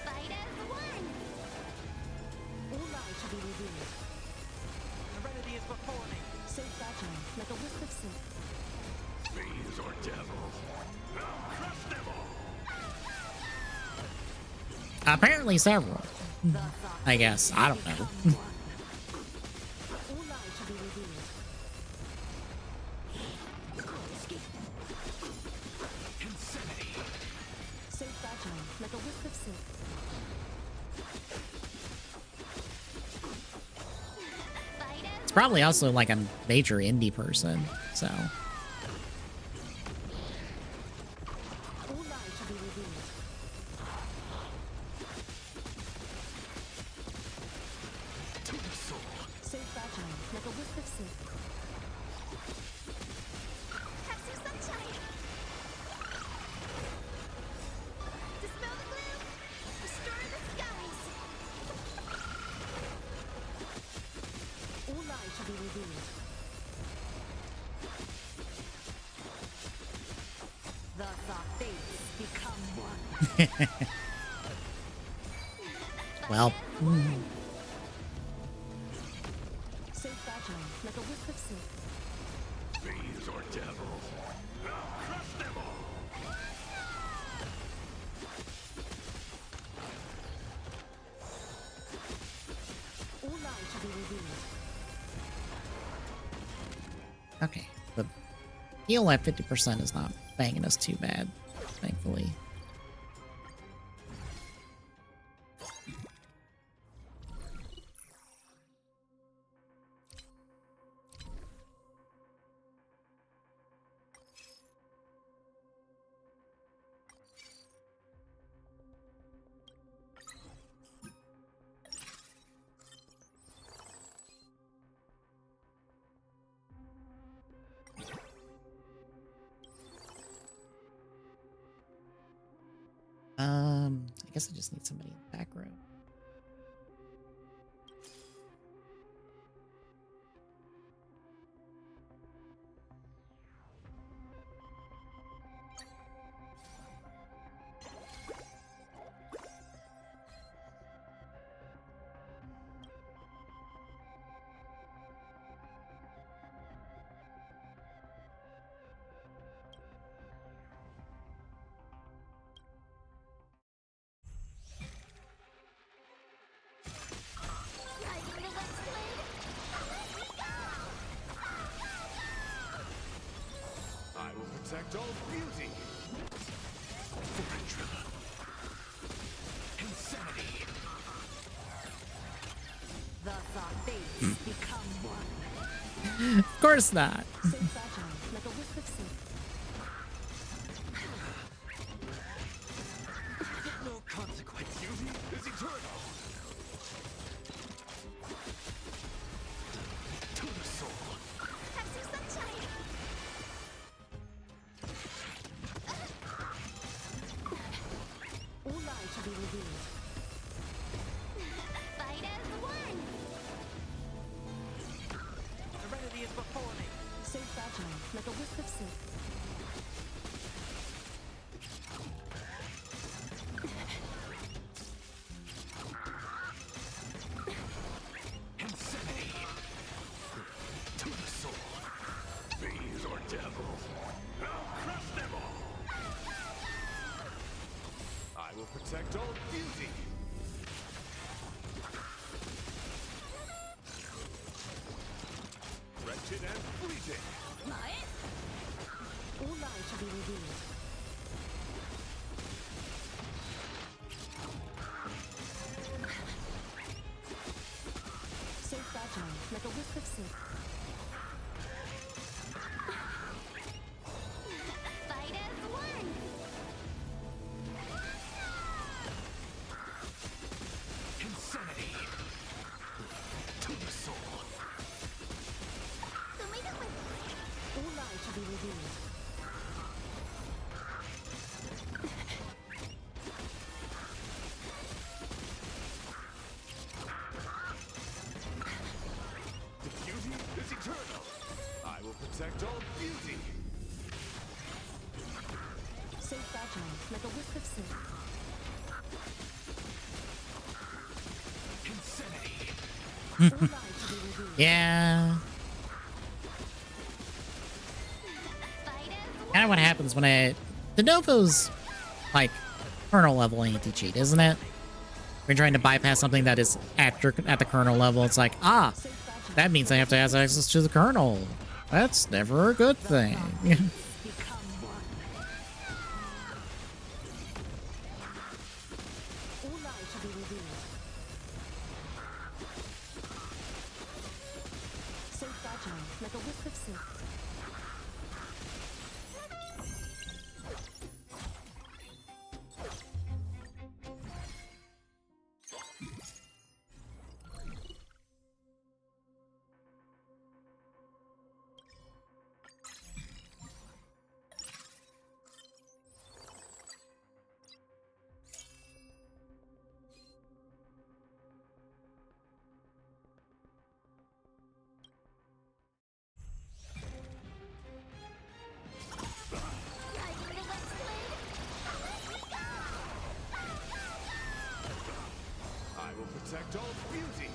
Fight as one. All lies shall be revealed. Serenity is before me. So fragile, like a wisp of silk. Fiends or devils. I'll crush them all. Apparently several. I guess. I don't know. All lies shall be revealed. Insanity. So fragile, like a wisp of silk. Fight as It's probably also like a major indie person, so. All lies shall be revealed. To the soul. So fragile, like a wisp of silk. have some sunshine. Dispel the gloom. Restore the skies. All lies shall be revealed. The fates become one. Well, So fragile, like a wisp of silk. Fiends or devils. I'll crush them all. All lies shall be revealed. okay. The heal at 50% is not banging us too bad, thankfully. guess I just need somebody in the back row. Riding the West Wind. Let me go! I will protect all beauty. Insanity. Thus our fates become one. Of course not. So fragile, like a wisp of silk. No consequence. Beauty is eternal. To the soul. Have some sunshine. All lies shall be revealed. Fight as one. Serenity is before me. So fragile, like a wisp of silk. Insanity. To the soul. These are devils. I'll crush them all. I will protect all beauty. Wretched and fleeting. All lies shall be revealed. So fragile, like a wisp of silk. Fight as one. Insanity. To the soul. Tumigil with All lies shall be revealed. The beauty is eternal. I will protect all beauty. So fragile, like a wisp of silk. Insanity. All lies shall be revealed. Yeah. fight as Kind of what happens when I... De novo's like kernel level anti-cheat, isn't it? When you're trying to bypass something that is at the kernel level, it's like, ah, So fragile. that means I have to have access to the kernel. That's never a good thing. Become one. All lies shall be revealed. So fragile, like a wisp of silk. riding the West Wind. Let me go! I will protect all beauty.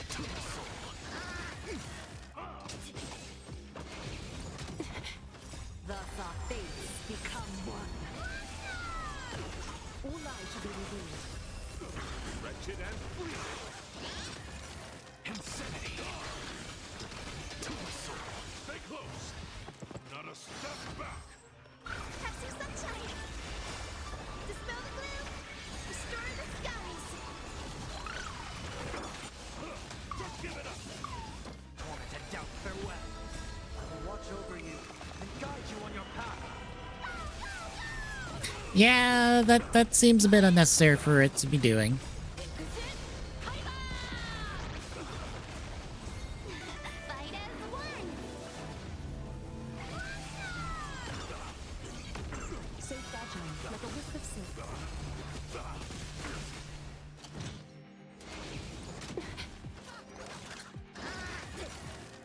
To the soul. Thus our fates become one. All lies shall be revealed. Wretched and fleeting. Insanity. To the soul. Stay close. Not a step back. Have some sunshine. Dispel the gloom. Restore the skies. Just give it up. Torment and doubt, farewell. I will watch over you and guide you on your path. Yeah, that seems a bit unnecessary for it to be doing. Fight as one. fragile, like a wisp of silk.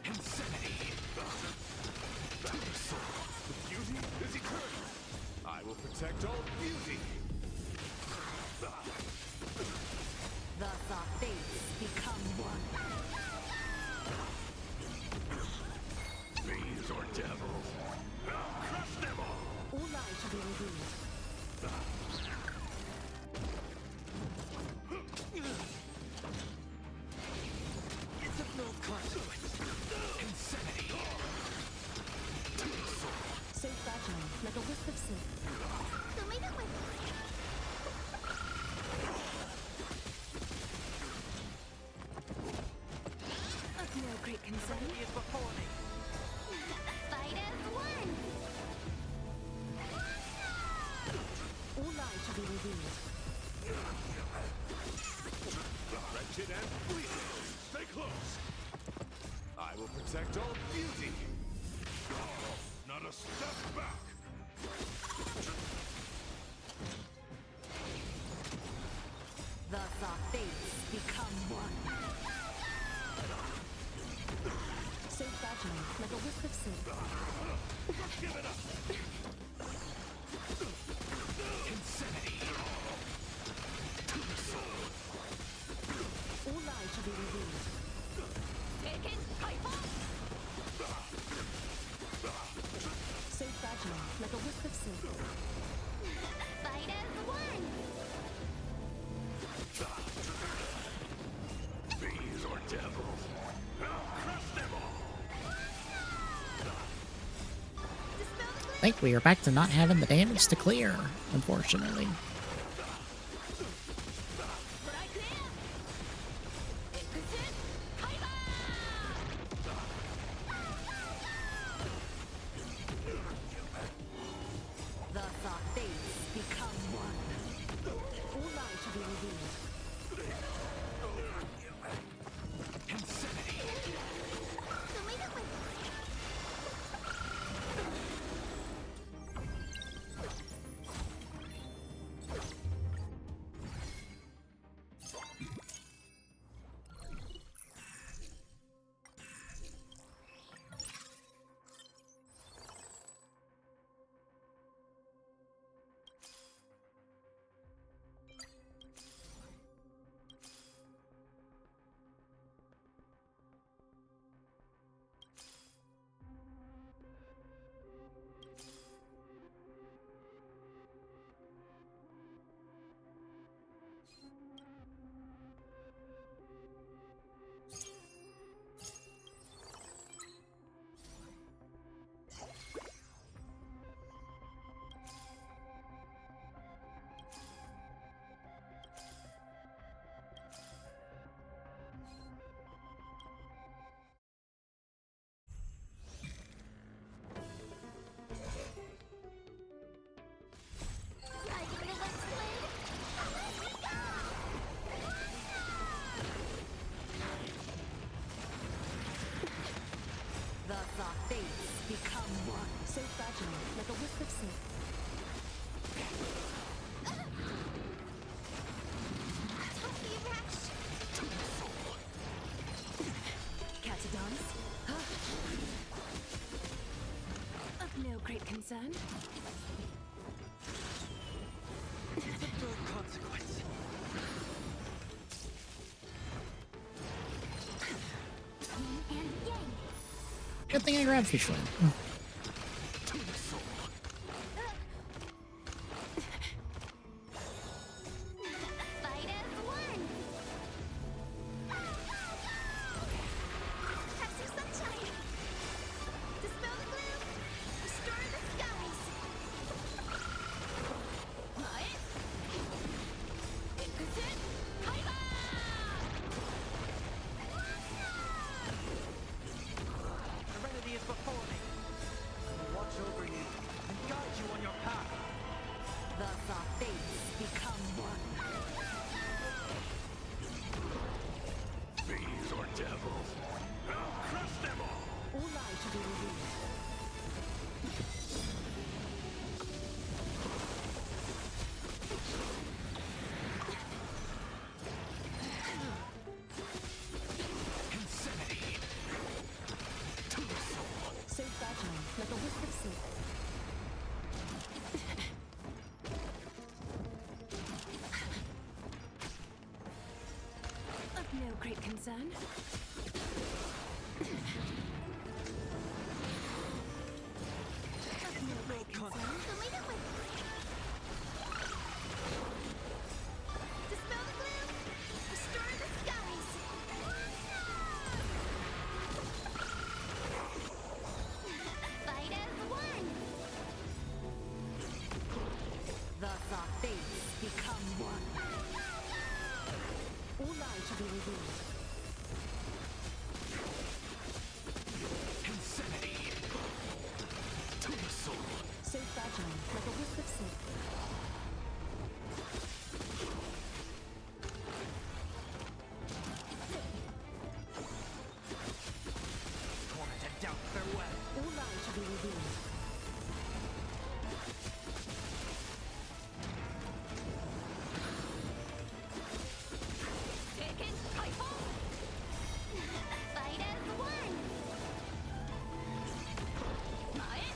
Insanity. To the soul. Beauty is eternal. I will protect all beauty. Thus our fates become one. Fiends or devils. I'll crush them all. All lies shall be revealed. It's of no consequence. Insanity. To the soul. So fragile, like a wisp of silk. Tumigil with Of no great concern. He is before me. fight as one. All lies shall be revealed. Wretched and fleeting. Stay close. I will protect all beauty. Not a step back. Thus our fates become one. So fragile, like a wisp of silk. Give it up. Insanity. To the soul. All lies shall be revealed. Taken, Hyper. So fragile, like a wisp of silk. Fight as one. Fiends or devils. I'll crush them all. Dispel the gloom. I think we are back to not having the damage to clear, unfortunately. But I clear. Exit, Hyper. Thus our fates become one. All lies shall be revealed. Insanity. Tumigil with riding the west wind. Away we go. Thus our fates become one. So fragile, like a wisp of silk. Don't be rash. Catadons? Of no great concern. It's of no consequence. Yin and yang. Good thing I grabbed Fishland. To the soul. Fight as one. Have some sunshine. Dispel the gloom. Restore the skies. What? Exit, Hyper. Serenity is before me. great concern. Of no great concern. Light it with dispel the gloom, restore the skies. Fight as one. Thus our fates become one. All lies shall be revealed. Insanity. To the soul. So fragile, like a wisp of silk. Torment and doubt, farewell. All lies shall be revealed. Taken, I fall. Fight as one. Mae.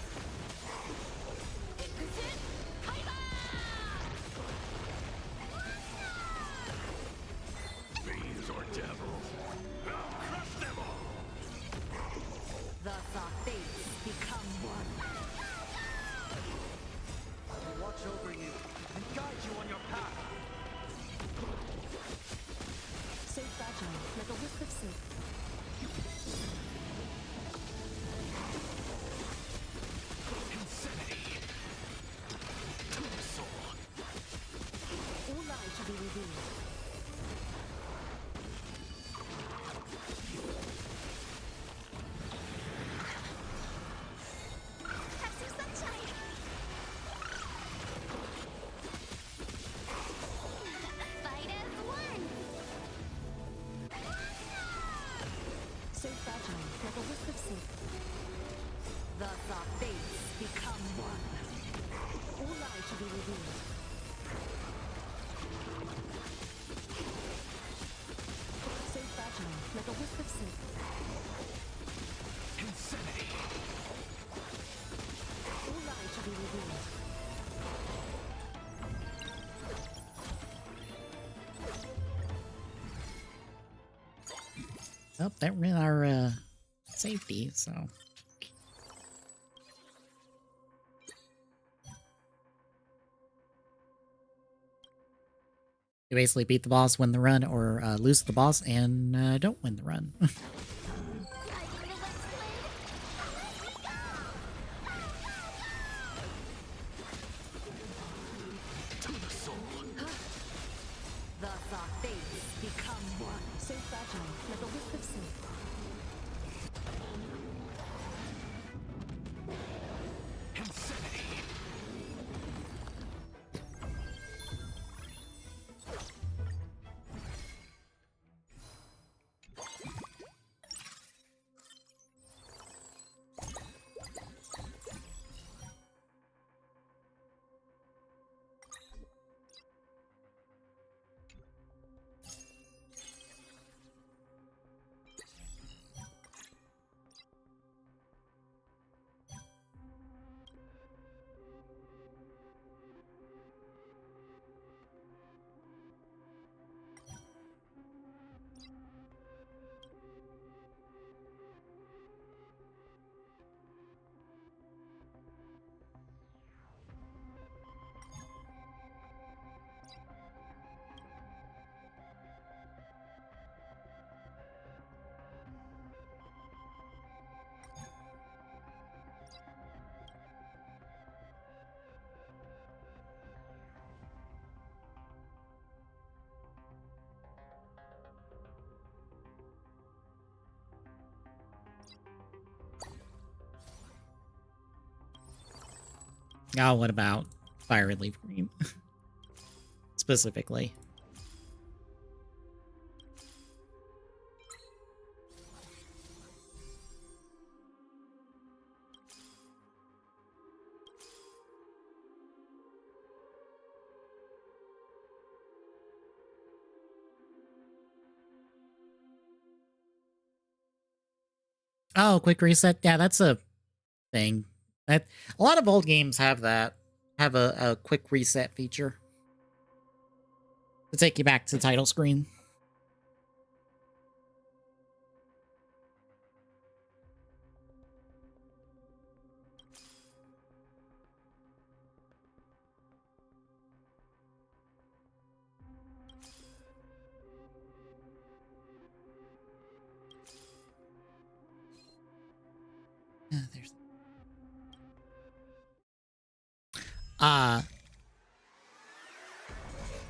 Exit, Kaiba. Fiends or devils. I'll crush them all. Thus our fates become one. I will watch over you and guide you on your path. So fragile, like a wisp of silk. Insanity. To the soul. All lies shall be revealed. Have some sunshine. Fight as one. So fragile, like a wisp of silk. Thus our fates become one. All lies shall be revealed. So fragile, like a wisp of silk. Insanity. All lies shall be revealed. Oh, that ran our safety, so. You basically beat the boss, win the run, or lose the boss and don't win the run. Riding the west wind. Let me go. To the soul. Thus our fates become one. So fragile, like a wisp of silk. Insanity. Oh, what about Fire and Leaf Green? Specifically. Oh, quick reset. Yeah, that's a thing. That a lot of old games have that. Have a quick reset feature to take you back to the title screen.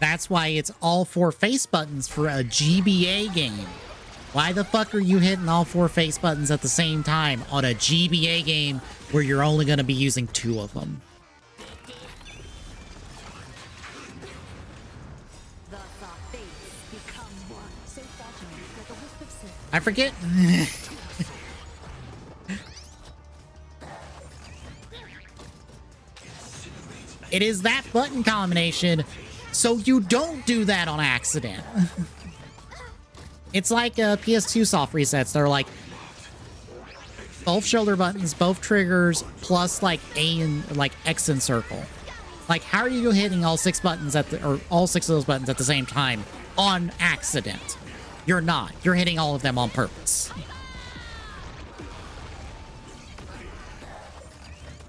That's why it's all 4 face buttons for a GBA game. Why the fuck are you hitting all 4 face buttons at the same time on a GBA game where you're only going to be using 2 of them? The soft fates become one. So fragile, like a wisp of silk. I forget. It is that button combination, so you don't do that on accident. It's like PS2 soft resets. They're like both shoulder buttons, both triggers, plus like A and like X and circle. Like, how are you hitting all 6 buttons or all 6 of those buttons at the same time on accident? You're not. You're hitting all of them on purpose.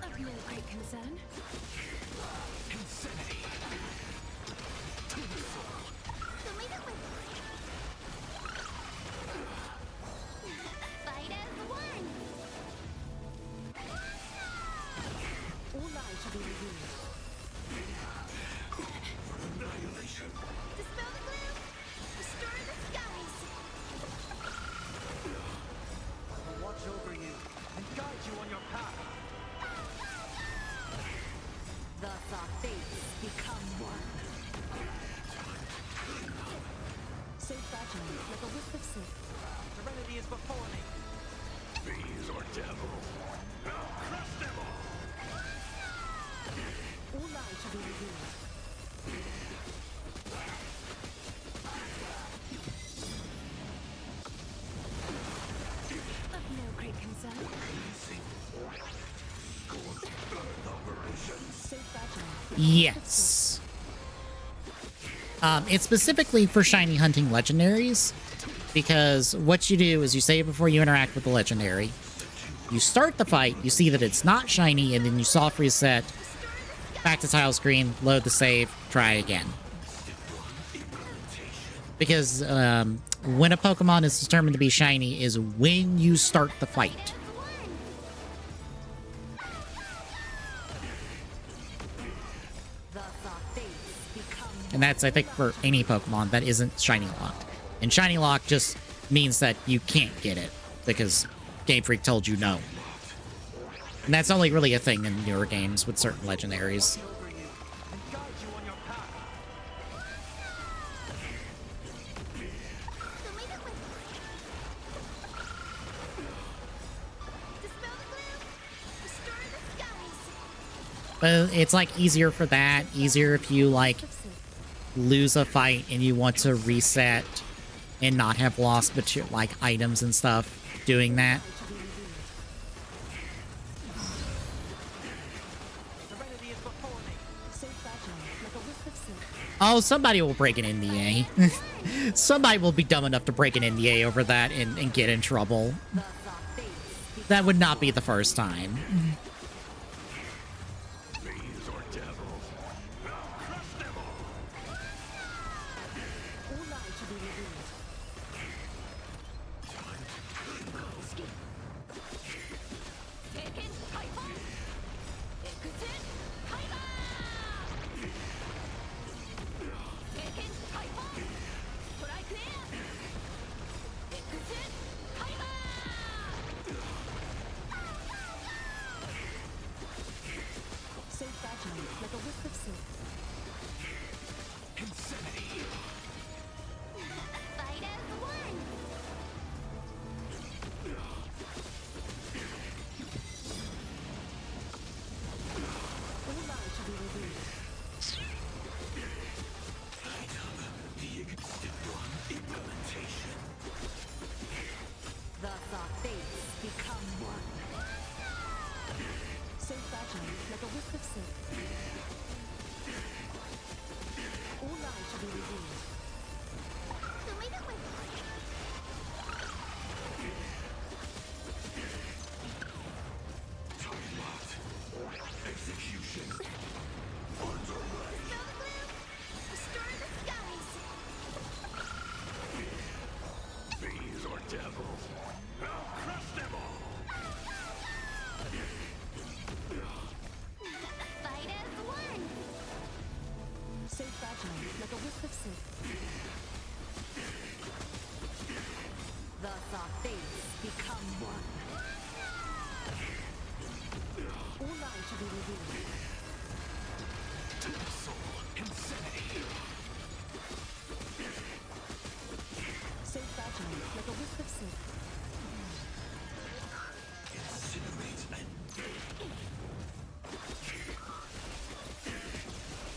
Of no great concern. Fight as one. All lies shall be revealed. Dispel the gloom. Restore the skies. I will watch over you and guide you on your path. The soft fates become one. So fragile, like a wisp of silk. Serenity is before me. Bees or devils. I'll crush them all. All lies shall be revealed. Of no great concern. So fragile. Yes. It's specifically for shiny hunting legendaries, because what you do is you save before you interact with the legendary. You start the fight, you see that it's not shiny, and then you soft reset, back to tile screen, load the save, try again. Because when a Pokemon is determined to be shiny is when you start the fight. The soft fates become And that's, I think, for any Pokemon that isn't shiny locked. And shiny lock just means that you can't get it, because Game Freak told you no. And that's only really a thing in newer games with certain legendaries. Over you and guide you on your path. Dispel the gloom. Restore the skies. But it's like easier for that, easier if you like of silk. lose a fight and you want to reset and not have lost like items and stuff doing that. Serenity is before me. So fragile, like a wisp of silk. Oh, somebody will break an NDA. Somebody will be dumb enough to break an NDA over that and get in trouble. The soft fates That would not be the first time. Bees or devils. I'll crush them all. all lies shall be revealed. Taken. Hyper. Exit. Hyper. Taken. Hyper. Strike clear. Exit. Hyper. So fragile, like a wisp of silk. Fight as one. All lies shall be revealed. The soft fates become one. So fragile, like a wisp of silk. fragile, like a wisp of silk. Thus our fates become one. All lies shall be revealed. So fragile, like a wisp of silk.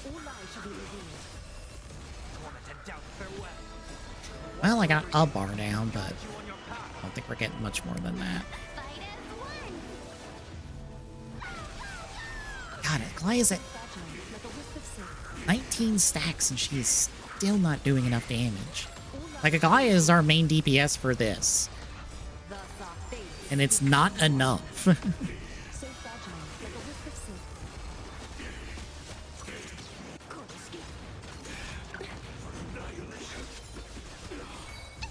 All lies shall be revealed. Torment and doubt, farewell. Well, I got a bar down, but You on your path. I don't think we're getting much more than that. Fight as one. God, Goliath's at Fragile, like a wisp of silk. 19 stacks and she's still not doing enough damage. Like, Agaya is our main DPS for this, Thus our fates and it's not enough. so fragile, like a wisp of silk.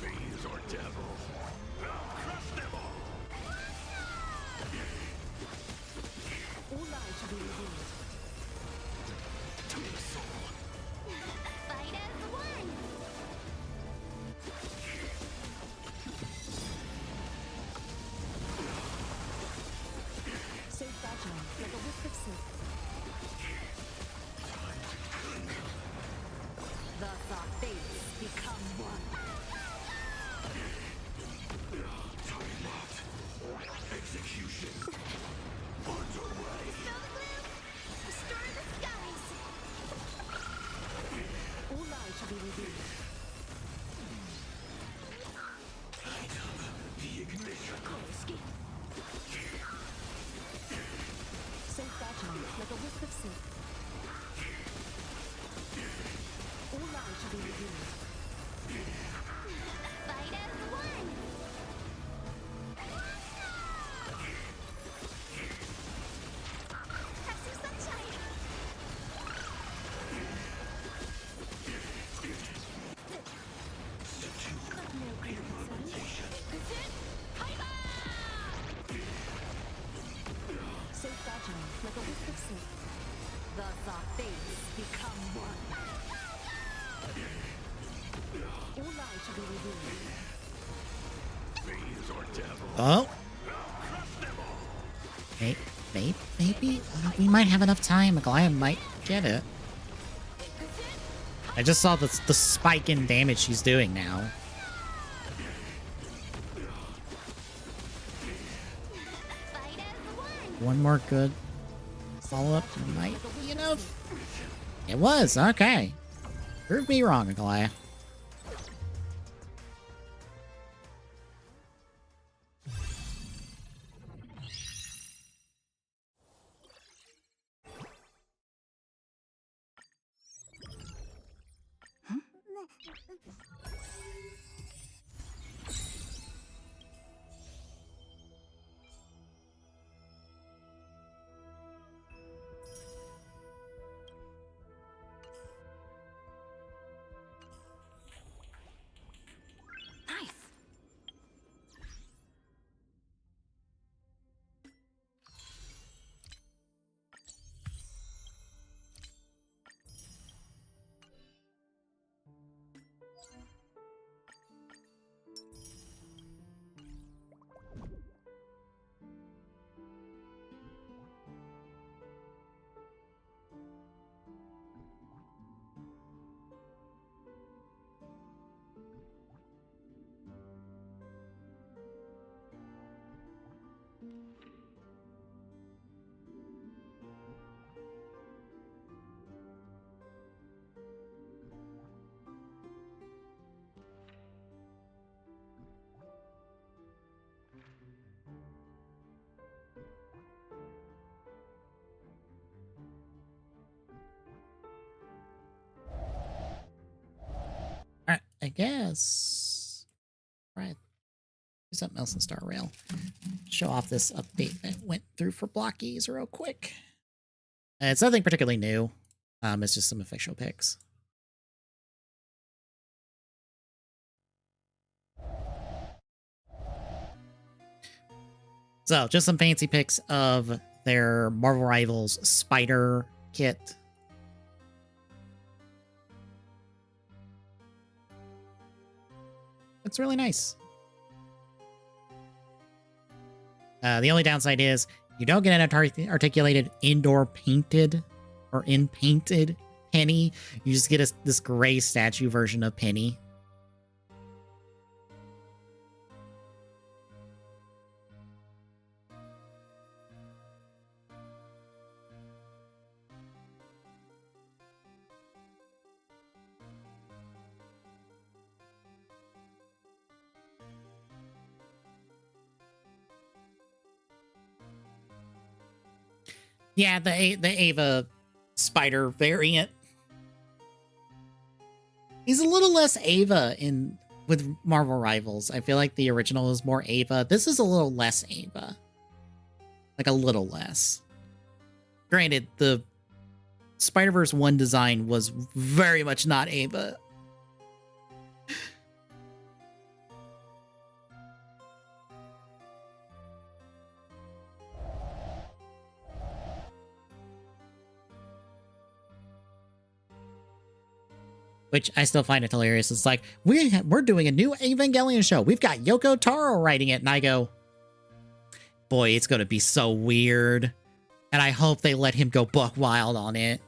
Fiends or devils. I'll crush them all. All lies shall be revealed. Fight as one. So fragile, like a wisp of silk. Thus our fates become one. Execution. Underway. Dispel the gloom. Restore the skies. All lies shall be revealed. The ignition. So fragile, like a wisp of silk. All lies shall be revealed. Fight as one. Have some sunshine. So fragile, like a wisp of silk. Thus our fates become one. All lies shall be revealed. Fiends or devils. Oh. Maybe we might have enough time. Goliath might get it. I just saw the spike in damage she's doing now. Fight as one. One more good follow-up might be enough. It was, okay. Prove me wrong, Goliath. Nice. Alright, I guess. Right. Do something else in Star Rail. Show off this update that went through for blockies real quick. It's nothing particularly new. It's just some official picks. So, just some fancy pics of their Marvel Rivals Spider kit. It's really nice. The only downside is you don't get an articulated indoor painted or in painted Penny. You just get this gray statue version of Penny. Yeah, the Ava spider variant. He's a little less Ava with Marvel Rivals. I feel like the original is more Ava. This is a little less Ava. Like a little less. Granted, the Spider-Verse 1 design was very much not Ava. Which I still find it hilarious. It's like, we're doing a new Evangelion show. We've got Yoko Taro writing it. And I go, boy, it's going to be so weird. And I hope they let him go buck wild on it.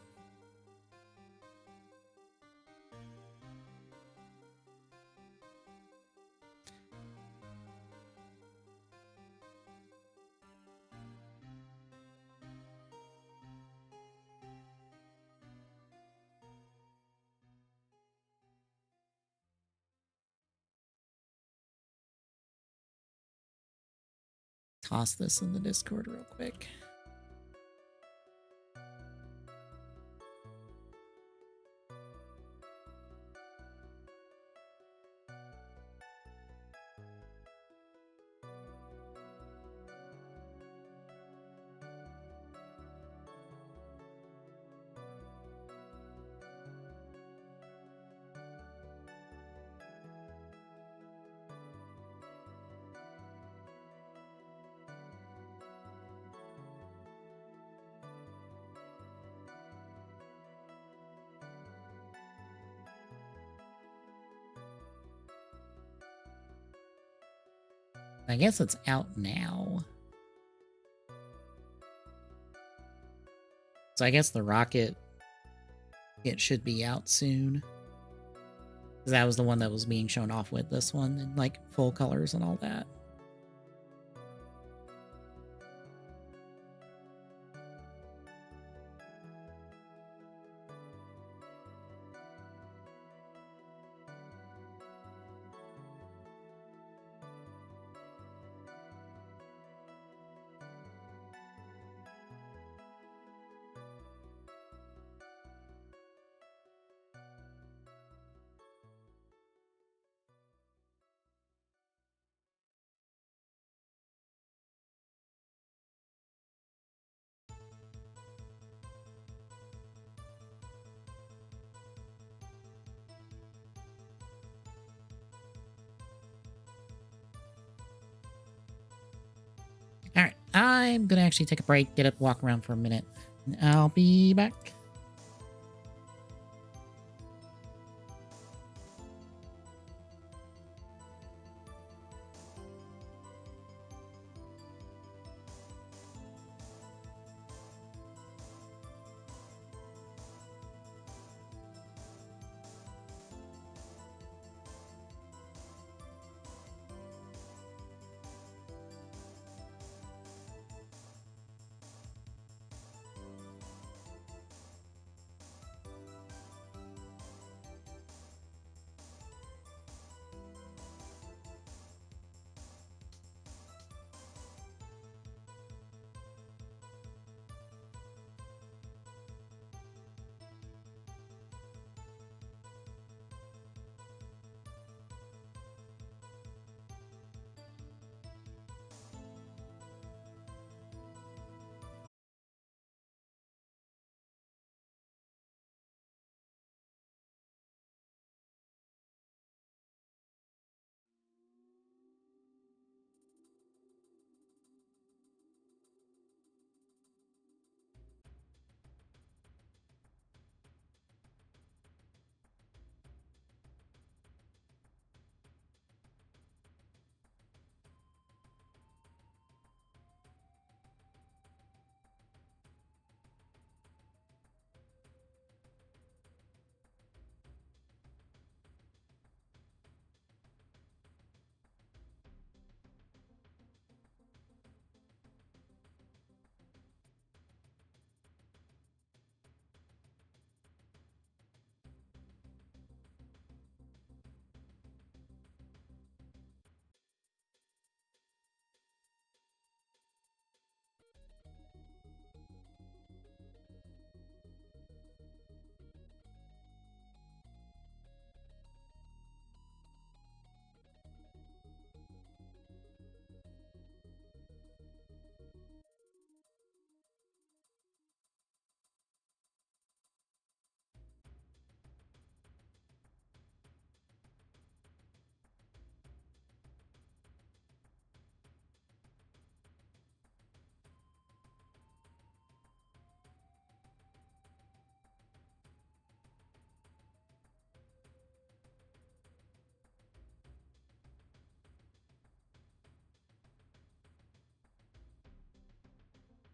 Toss this in the Discord real quick. I guess it's out now. So I guess the rocket, it should be out soon. Because that was the one that was being shown off with this one in like full colors and all that. Alright, I'm gonna actually take a break, get up, walk around for a minute. And I'll be back.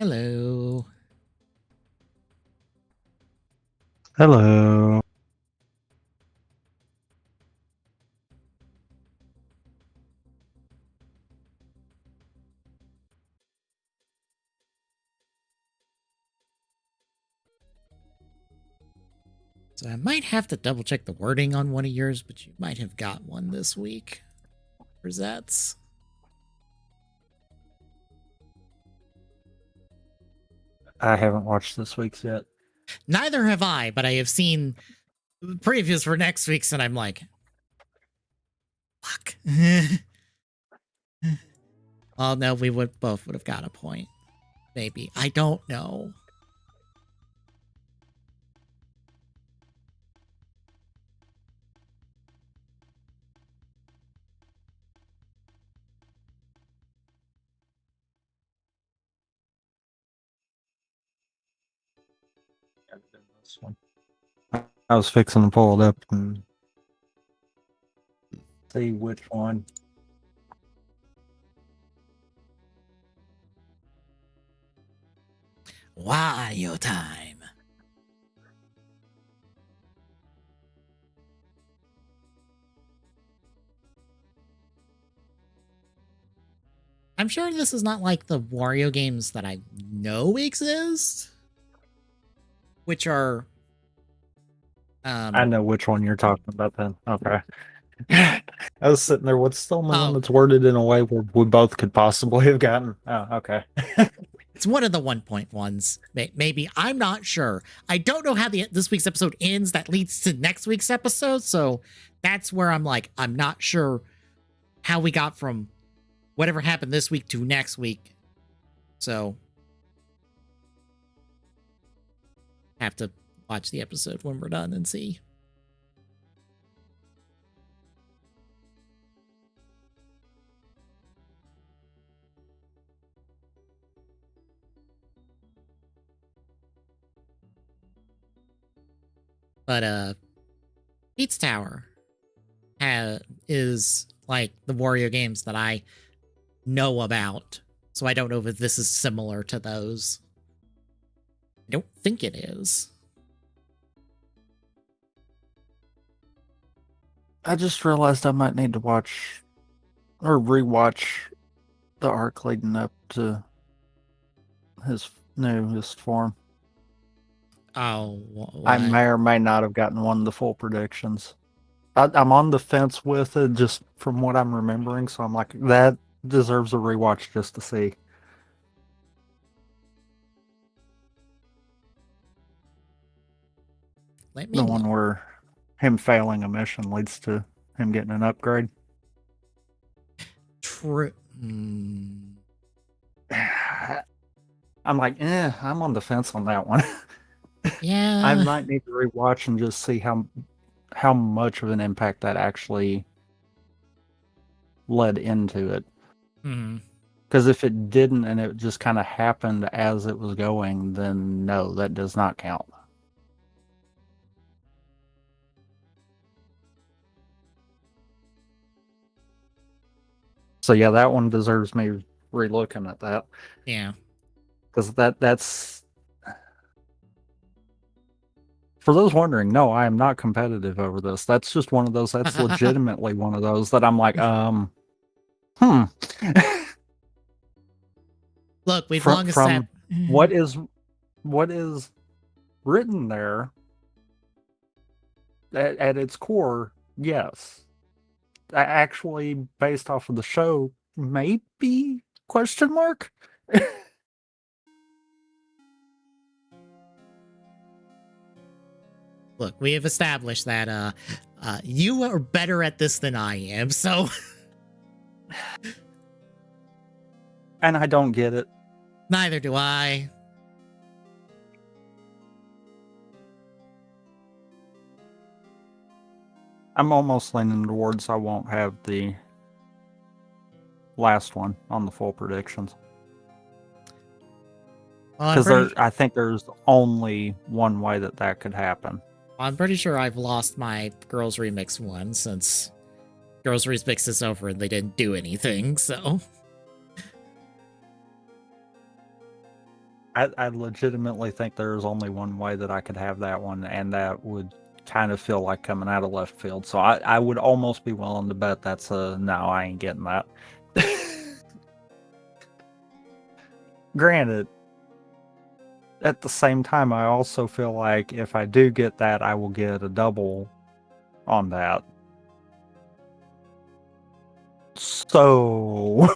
Hello. Hello. So I might have to double check the wording on one of yours, but you might have got one this week. Rosettes. I haven't watched this week's yet. Neither have I, but I have seen previews for next week's, and I'm like, fuck. Well, no, we would both would have got a point. Maybe. I don't know. This one. I was fixing to pull it up and see which one. Wario time. I'm sure this is not like the Wario games that I know exist, which are. I know which one you're talking about then. Okay. I was sitting there, what's the only one that's worded in a way where we both could possibly have gotten? Oh, okay. It's one of the 1-point ones. Maybe. I'm not sure. I don't know how this week's episode ends. That leads to next week's episode. So that's where I'm like, I'm not sure how we got from whatever happened this week to next week. So have to watch the episode when we're done and see. But Pete's Tower is like the Wario games that I know about. So I don't know if this is similar to those. I don't think it is. I just realized I might need to watch or rewatch the arc leading up to his newest form. Oh, I may or may not have gotten one of the full predictions. I'm on the fence with it just from what I'm remembering, so I'm like, that deserves a rewatch just to see. The one where him failing a mission leads to him getting an upgrade. True. I'm like, I'm on the fence on that one. Yeah. I might need to rewatch and just see how much of an impact that actually led into it. Because if it didn't and it just kind of happened as it was going, then no, that does not count. So yeah, that one deserves me re-looking at that. Yeah. Because that's... For those wondering, no, I am not competitive over this. That's just one of those, that's legitimately one of those that I'm like, Look, we've long from what is written there at its core, yes. Actually, based off of the show, maybe? Question mark? Look, we have established that you are better at this than I am, so... And I don't get it. Neither do I. I'm almost leaning towards I won't have the last one on the full predictions. Because I think there's only one way that could happen. I'm pretty sure I've lost my Girls Remix one since Girls Remix is over and they didn't do anything, so... I legitimately think there's only one way that I could have that one, and that would kind of feel like coming out of left field. So I would almost be willing to bet that's a no, I ain't getting that. Granted, at the same time, I also feel like if I do get that, I will get a double on that. So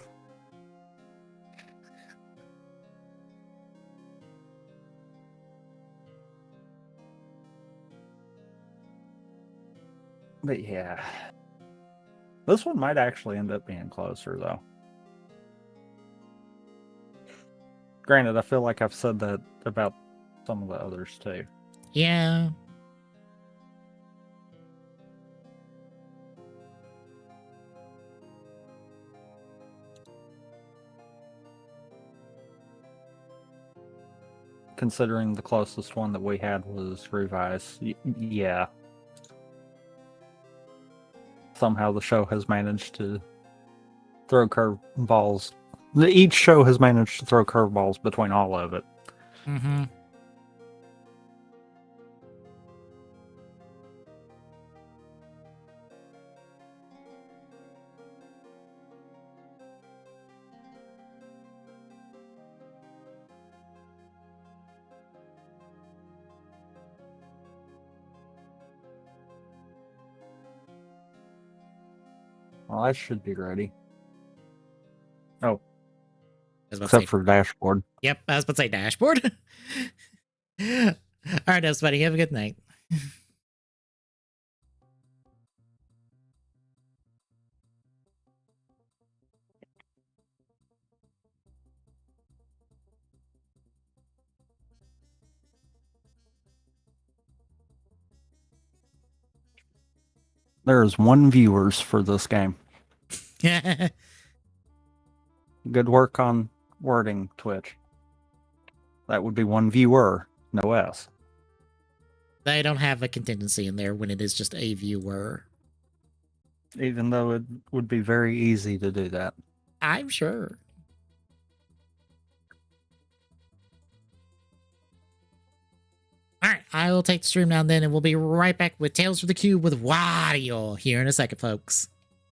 but yeah. This one might actually end up being closer, though. Granted, I feel like I've said that about some of the others, too. Yeah. Considering the closest one that we had was Revise. Yeah. Somehow the show has managed to throw curveballs. Each show has managed to throw curveballs between all of it. Mm-hmm. Well, I should be ready. Oh, Except for dashboard. Yep, I was about to say dashboard. All right, everybody, have a good night. There's one viewers for this game. They Good work on wording, Twitch. That would be one viewer, no S. don't have a contingency in there when it is just a viewer. Even though it would be very easy to do that. I'm sure. All right, I will take the stream now and then, and we'll be right back with Tales from the Cube with Wario here in a second, folks.